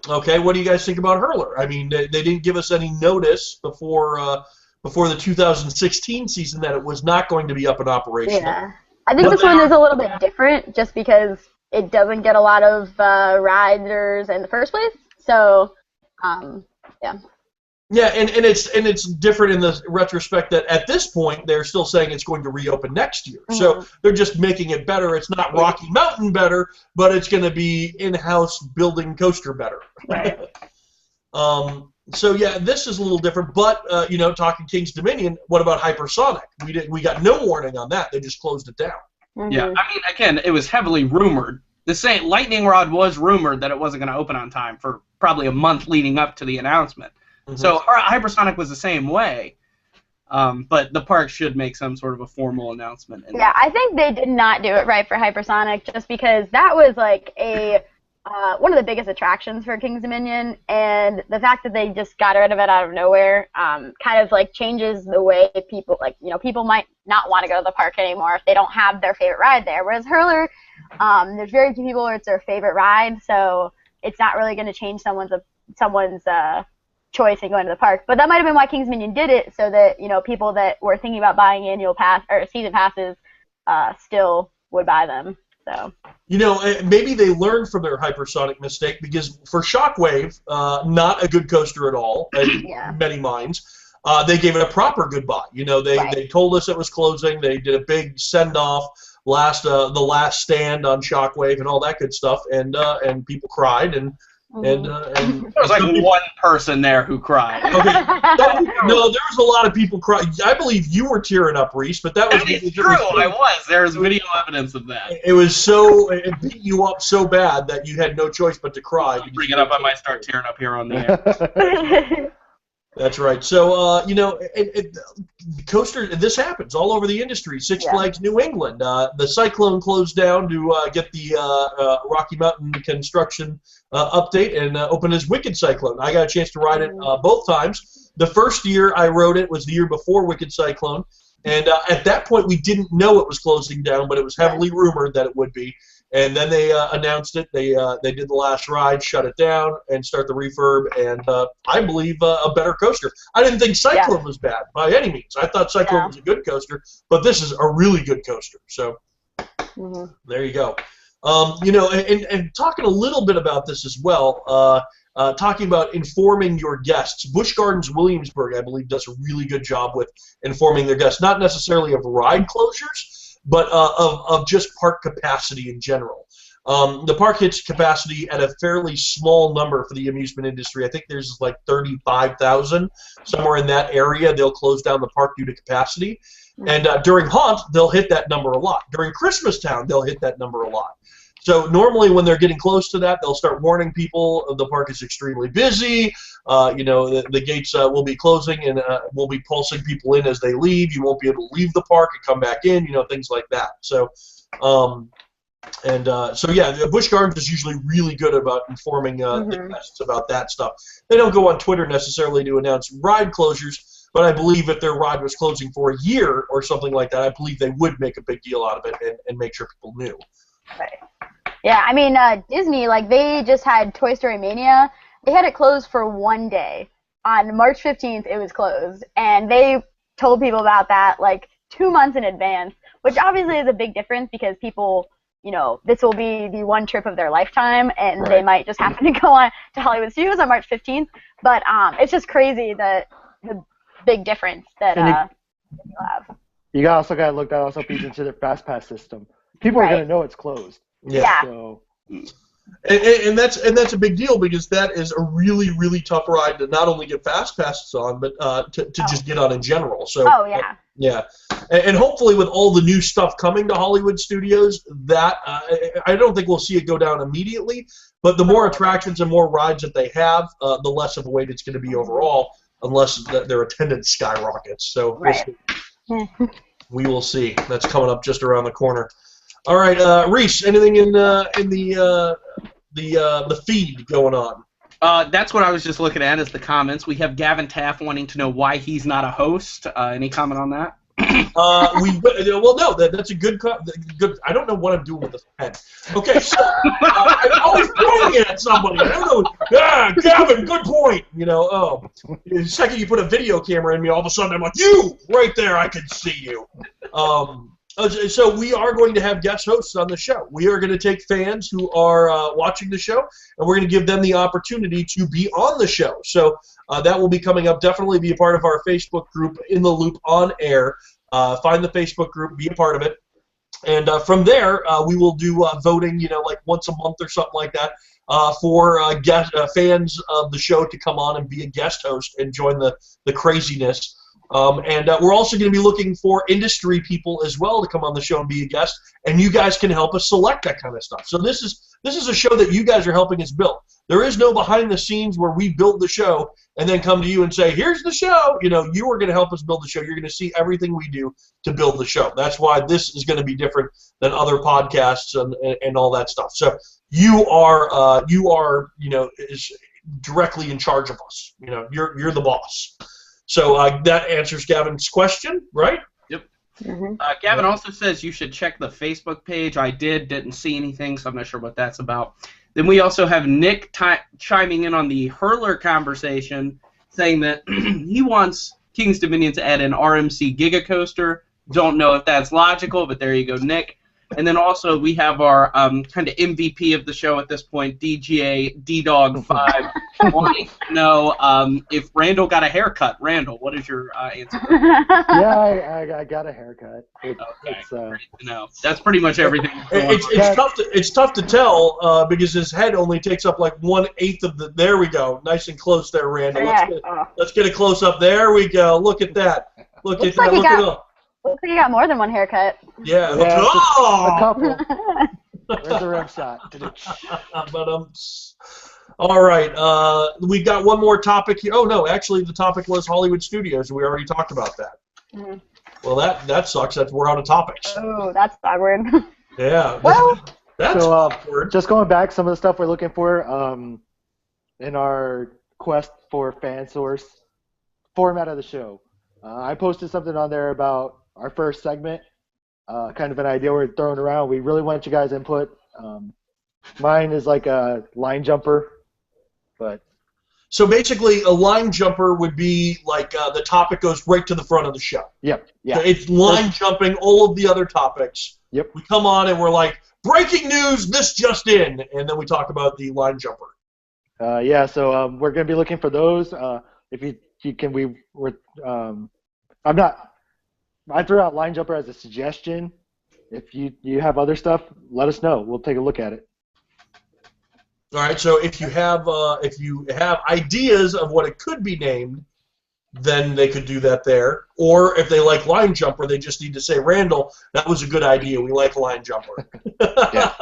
[SPEAKER 1] Okay, what do you guys think about Hurler? I mean, they didn't give us any notice before the 2016 season that it was not going to be up and operational.
[SPEAKER 3] Yeah. I think this one is a little bit different just because it doesn't get a lot of riders in the first place. So, yeah.
[SPEAKER 1] Yeah, and it's different in the retrospect that at this point they're still saying it's going to reopen next year. Mm-hmm. So they're just making it better. It's not Rocky Mountain better, but it's going to be in-house building coaster better.
[SPEAKER 3] Right.
[SPEAKER 1] So yeah, this is a little different. But you know, talking King's Dominion, what about Hypersonic? We got no warning on that. They just closed it down.
[SPEAKER 3] Mm-hmm.
[SPEAKER 2] Yeah, I mean, again, it was heavily rumored. The Lightning Rod was rumored that it wasn't going to open on time for probably a month leading up to the announcement. Mm-hmm. So Hypersonic was the same way, but the park should make some sort of a formal announcement.
[SPEAKER 3] Yeah, I think they did not do it right for Hypersonic just because that was like one of the biggest attractions for King's Dominion, and the fact that they just got rid of it out of nowhere kind of like changes the way people, like, you know, people might not want to go to the park anymore if they don't have their favorite ride there. Whereas Hurler, there's very few people where it's their favorite ride, so it's not really going to change someone's choice in going to the park. But that might have been why King's Dominion did it, so that, you know, people that were thinking about buying annual pass or season passes still would buy them. So,
[SPEAKER 1] you know, maybe they learned from their Hypersonic mistake, because for Shockwave, not a good coaster at all in many minds, they gave it a proper goodbye. You know, they told us it was closing. They did a big send-off, the last stand on Shockwave and all that good stuff, and people cried and there
[SPEAKER 2] was like one person there who cried.
[SPEAKER 1] Okay. No, there was a lot of people crying. I believe you were tearing up, Reese, but that was
[SPEAKER 2] true. I was. There's video evidence of that.
[SPEAKER 1] It beat you up so bad that you had no choice but to cry.
[SPEAKER 2] Bring it up, I might start tearing up here on the air.
[SPEAKER 1] That's right. So, you know, coaster, this happens all over the industry. Six Flags New England. The Cyclone closed down to get the Rocky Mountain construction update and open as Wicked Cyclone. I got a chance to ride it both times. The first year I rode it was the year before Wicked Cyclone. And at that point, we didn't know it was closing down, but it was heavily rumored that it would be. And then they announced it. They did the last ride, shut it down, and start the refurb. And I believe a better coaster. I didn't think Cyclone was bad by any means. I thought Cyclone was a good coaster, but this is a really good coaster. So there you go. You know, and talking a little bit about this as well. Talking about informing your guests. Busch Gardens Williamsburg, I believe, does a really good job with informing their guests, not necessarily of ride closures, but of just park capacity in general. The park hits capacity at a fairly small number for the amusement industry. I think there's like 35,000, somewhere in that area. They'll close down the park due to capacity. And during Haunt, they'll hit that number a lot. During Christmas Town, they'll hit that number a lot. So normally when they're getting close to that, they'll start warning people the park is extremely busy. You know, the gates will be closing and we'll be pulsing people in as they leave. You won't be able to leave the park and come back in, you know, things like that. So, so yeah, Busch Gardens is usually really good about informing the guests about that stuff. They don't go on Twitter necessarily to announce ride closures, but I believe if their ride was closing for a year or something like that, I believe they would make a big deal out of it and make sure people knew.
[SPEAKER 3] Right. Yeah, I mean, Disney, like, they just had Toy Story Mania. They had it closed for one day. On March 15th, it was closed. And they told people about that, like, 2 months in advance, which obviously is a big difference because people, you know, this will be the one trip of their lifetime, and they might just happen to go on to Hollywood Studios on March 15th. But it's just crazy the big difference that you'll have.
[SPEAKER 4] You also got to look, that also feeds into their Fast Pass system. People are going to know it's closed.
[SPEAKER 1] Yeah.
[SPEAKER 4] So.
[SPEAKER 1] And that's a big deal because that is a really, really tough ride to not only get fast passes on, but to just get on in general. So yeah. And hopefully with all the new stuff coming to Hollywood Studios, that I don't think we'll see it go down immediately, but the more attractions and more rides that they have, the less of a weight it's going to be overall, unless their attendance skyrockets. So we will see. That's coming up just around the corner. All right, Reese. Anything in the feed going on?
[SPEAKER 2] That's what I was just looking at. Is the comments. We have Gavin Taff wanting to know why he's not a host. Any comment on that?
[SPEAKER 1] Well, no. That's a good. I don't know what I'm doing with this pen. Okay, so I'm always pointing it at somebody. I don't know. Yeah, Gavin. Good point. You know. The second you put a video camera in me, all of a sudden I'm like, you right there. I can see you. So we are going to have guest hosts on the show. We are going to take fans who are watching the show, and we're going to give them the opportunity to be on the show. So that will be coming up. Definitely be a part of our Facebook group, In the Loop On Air. Find the Facebook group, be a part of it. And from there, we will do voting, you know, like once a month or something like that, for fans of the show to come on and be a guest host and join the craziness. And we're also going to be looking for industry people as well to come on the show and be a guest, and you guys can help us select that kind of stuff. So this is a show that you guys are helping us build. There is no behind the scenes where we build the show and then come to you and say, here's the show. You know, you are going to help us build the show. You're going to see everything we do to build the show. That's why this is going to be different than other podcasts and all that stuff. So you are you know, is directly in charge of us. You know, you're the boss. So that answers Gavin's question, right?
[SPEAKER 2] Yep. Gavin also says you should check the Facebook page. I didn't see anything, so I'm not sure what that's about. Then we also have Nick chiming in on the hurler conversation, saying that he wants King's Dominion to add an RMC Giga Coaster. Don't know if that's logical, but there you go, Nick. And then also we have our kind of MVP of the show at this point, DGA D-Dog5, wanting to know if Randall got a haircut. Randall, what is your answer?
[SPEAKER 4] Yeah, I got a haircut.
[SPEAKER 2] No, that's pretty much everything.
[SPEAKER 1] It's tough to tell because his head only takes up like 1/8 of the. There we go, nice and close there, Randall. Let's get a close up. There we go. Look at that. Look at that. Look it up.
[SPEAKER 3] Looks like you got more than one haircut.
[SPEAKER 1] Yeah,
[SPEAKER 4] a couple. There's a rim shot.
[SPEAKER 1] But all right. We got one more topic here. Oh no, actually the topic was Hollywood Studios. We already talked about that. Well, that sucks. We're out of topics.
[SPEAKER 3] Oh, that's awkward.
[SPEAKER 1] Yeah.
[SPEAKER 3] Well,
[SPEAKER 1] that's awkward.
[SPEAKER 4] Just going back, some of the stuff we're looking for in our quest for fan source format of the show. I posted something on there about our first segment, kind of an idea we're throwing around. We really want you guys' input. Mine is like a line jumper, but.
[SPEAKER 1] So basically, a line jumper would be like the topic goes right to the front of the show.
[SPEAKER 4] Yep. Yeah.
[SPEAKER 1] So it's line jumping all of the other topics.
[SPEAKER 4] Yep.
[SPEAKER 1] We come on and we're like, breaking news, this just in, and then we talk about the line jumper.
[SPEAKER 4] Yeah. So we're gonna be looking for those. If you can, I threw out line jumper as a suggestion. If you have other stuff, let us know. We'll take a look at it.
[SPEAKER 1] All right. So if you have ideas of what it could be named, then they could do that there. Or if they like line jumper, they just need to say, Randall, that was a good idea. We like line jumper.
[SPEAKER 4] Yeah.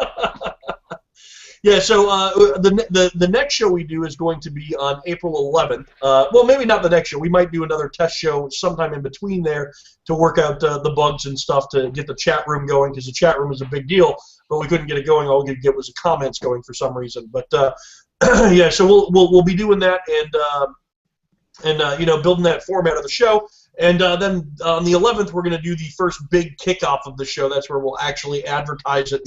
[SPEAKER 1] Yeah, so the next show we do is going to be on April 11th. Well, maybe not the next show. We might do another test show sometime in between there to work out the bugs and stuff to get the chat room going, because the chat room is a big deal, but we couldn't get it going. All we could get was the comments going for some reason. But yeah, so we'll be doing that and building that format of the show. And then on the 11th, we're going to do the first big kickoff of the show. That's where we'll actually advertise it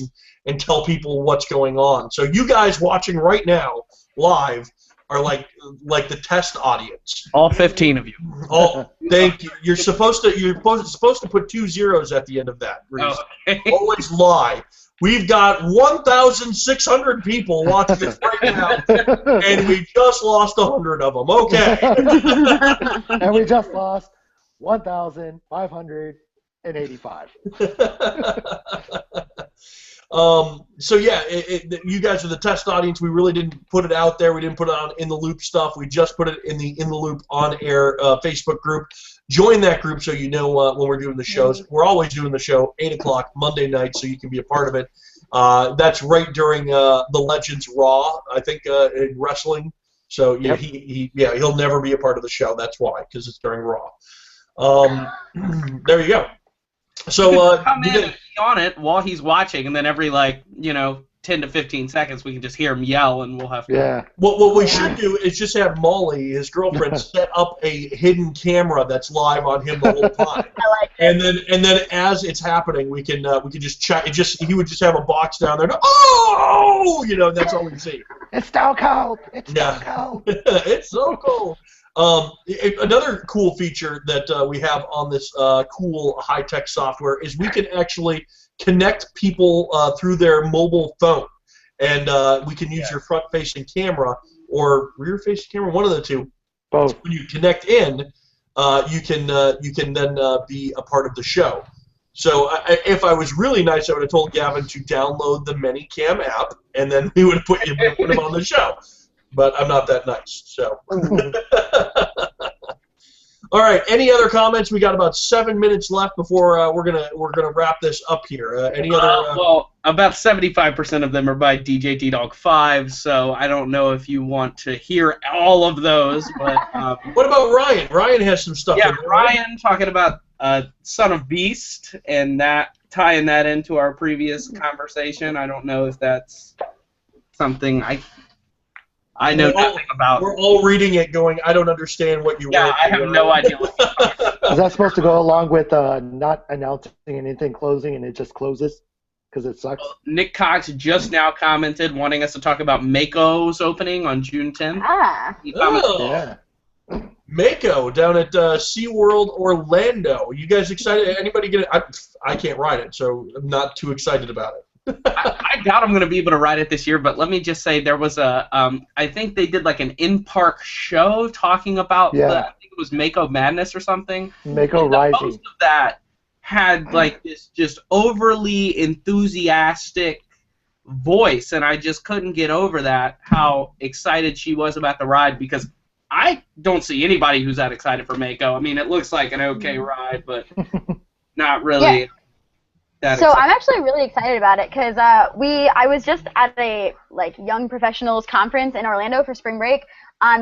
[SPEAKER 1] and tell people what's going on. So you guys watching right now live are like the test audience.
[SPEAKER 2] All 15 of you.
[SPEAKER 1] Oh, thank you. You're supposed to put 2 zeros at the end of that.
[SPEAKER 2] Oh, okay.
[SPEAKER 1] Always lie. We've got 1,600 people watching this right now, and we just lost 100 of them. Okay.
[SPEAKER 4] And we just lost 1,585.
[SPEAKER 1] So yeah, you guys are the test audience. We really didn't put it out there. We didn't put it on In the Loop stuff. We just put it in the In the Loop On Air Facebook group. Join that group so you know when we're doing the shows. We're always doing the show 8 o'clock Monday night, so you can be a part of it. That's right during the Legends Raw, I think, in wrestling. So yeah, yep. He'll never be a part of the show. That's why, because it's during Raw. There you go. So
[SPEAKER 2] come in and be on it while he's watching, and then every 10 to 15 seconds we can just hear him yell, and we'll have to.
[SPEAKER 4] Yeah.
[SPEAKER 1] What we should do is just have Molly, his girlfriend, set up a hidden camera that's live on him the whole time.
[SPEAKER 3] I like it.
[SPEAKER 1] And then as it's happening, we can just check. He would just have a box down there. Oh, that's all we see.
[SPEAKER 4] It's so cold. It's so cold.
[SPEAKER 1] It's so cold. Another cool feature that we have on this cool high-tech software is we can actually connect people through their mobile phone, and we can use your front-facing camera or rear-facing camera, one of the two.
[SPEAKER 4] Both.
[SPEAKER 1] When you connect in, you can then be a part of the show. So if I was really nice, I would have told Gavin to download the ManyCam app, and then we would put him on the show. But I'm not that nice, so. All right. Any other comments? We got about 7 minutes left before we're gonna wrap this up here. Any other?
[SPEAKER 2] Well, about 75% of them are by DJ D-Dog5, so I don't know if you want to hear all of those. But
[SPEAKER 1] what about Ryan? Ryan has some stuff.
[SPEAKER 2] Yeah, Ryan talking about Son of Beast and tying that into our previous conversation. I don't know if that's something I know nothing about.
[SPEAKER 1] We're all reading it going, I don't understand what you want.
[SPEAKER 2] I have no idea what you're talking about.
[SPEAKER 4] Is that supposed to go along with not announcing anything closing and it just closes? Because it sucks?
[SPEAKER 2] Nick Cox just now commented wanting us to talk about Mako's opening on June 10th.
[SPEAKER 1] Yeah. Mako down at SeaWorld Orlando. You guys excited? Anybody get it? I can't ride it, so I'm not too excited about it.
[SPEAKER 2] I doubt I'm going to be able to ride it this year, but let me just say there was I think they did like an in-park show talking about, I think it was Mako Madness or something.
[SPEAKER 4] Mako Rising.
[SPEAKER 2] Most of that had like this just overly enthusiastic voice, and I just couldn't get over that, how excited she was about the ride, because I don't see anybody who's that excited for Mako. I mean, it looks like an okay ride, but not really.
[SPEAKER 3] Yeah. So I'm actually really excited about it because I was just at a young professionals conference in Orlando for spring break.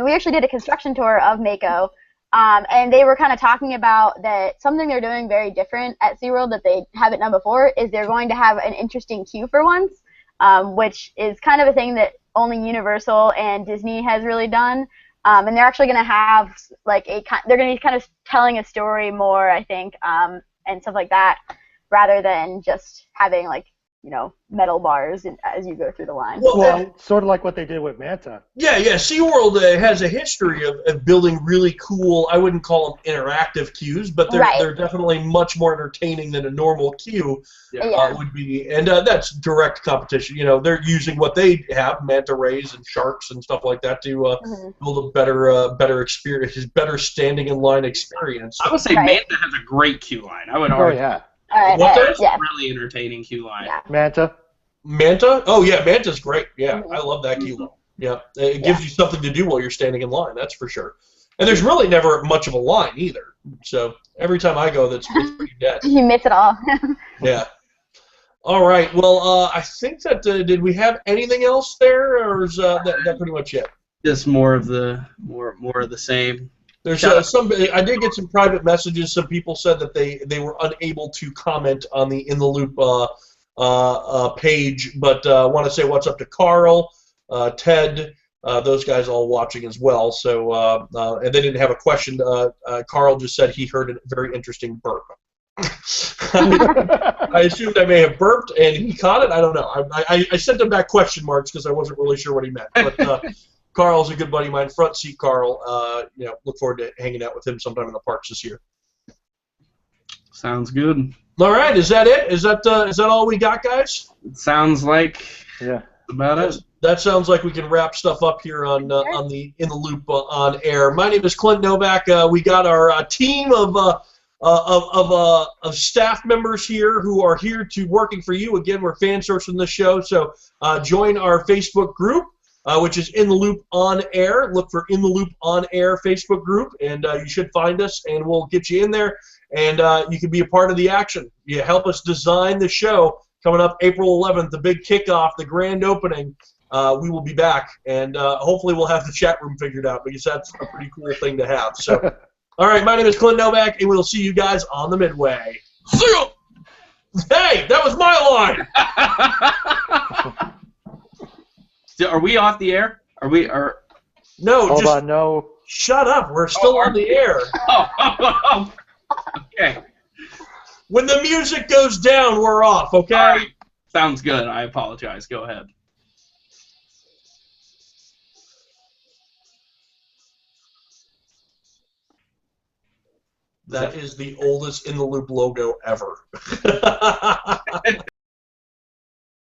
[SPEAKER 3] We actually did a construction tour of Mako, and they were kind of talking about that something they're doing very different at SeaWorld that they haven't done before is they're going to have an interesting queue for once, which is kind of a thing that only Universal and Disney has really done. And they're actually going to have they're going to be kind of telling a story more, I think, and stuff like that, rather than just having metal bars as you go through the line.
[SPEAKER 4] Well, sort of like what they did with Manta.
[SPEAKER 1] Yeah. SeaWorld has a history of building really cool, I wouldn't call them interactive queues, but they're definitely much more entertaining than a normal queue would be. And that's direct competition. They're using what they have, manta rays and sharks and stuff like that, to build a better experience, better standing in line experience.
[SPEAKER 2] I would say Manta has a great queue line. I would argue.
[SPEAKER 4] Oh, yeah.
[SPEAKER 1] What does?
[SPEAKER 2] Really entertaining queue line.
[SPEAKER 3] Yeah.
[SPEAKER 4] Manta?
[SPEAKER 1] Oh, yeah, Manta's great. Yeah, I love that queue line. Yeah, it gives you something to do while you're standing in line, that's for sure. And there's really never much of a line either. So every time I go, it's pretty dead.
[SPEAKER 3] You miss it all.
[SPEAKER 1] Yeah. All right. Well, I think that did we have anything else there, or is that pretty much it?
[SPEAKER 2] Just more of the same.
[SPEAKER 1] There's I did get some private messages. Some people said that they were unable to comment on the In the Loop page, but I want to say what's up to Carl, Ted, those guys all watching as well. So and they didn't have a question. Carl just said he heard a very interesting burp. I assumed I may have burped, and he caught it. I don't know. I sent him back question marks because I wasn't really sure what he meant. But Carl's a good buddy of mine. Front seat Carl. Look forward to hanging out with him sometime in the parks this year.
[SPEAKER 2] Sounds good.
[SPEAKER 1] All right, is that it? Is that all we got, guys?
[SPEAKER 2] It sounds like about it.
[SPEAKER 1] That sounds like we can wrap stuff up here on the In the Loop on air. My name is Clint Novak. We got our team of staff members here who are here to working for you. Again, we're fan sourcing this show, so join our Facebook group, which is In the Loop On Air. Look for In the Loop On Air Facebook group, and you should find us, and we'll get you in there, and you can be a part of the action. You help us design the show. Coming up April 11th, the big kickoff, the grand opening. We will be back, and hopefully we'll have the chat room figured out, because that's a pretty cool thing to have. So. All right, my name is Clint Novak, and we'll see you guys on the Midway. See ya! Hey, that was my
[SPEAKER 2] line! Are we off the air?
[SPEAKER 1] No,
[SPEAKER 4] Hold on, no.
[SPEAKER 1] Shut up. We're still on the air.
[SPEAKER 2] Oh, okay.
[SPEAKER 1] When the music goes down, we're off, okay?
[SPEAKER 2] All right. Sounds good. I apologize. Go ahead.
[SPEAKER 1] That is the oldest In the Loop logo ever.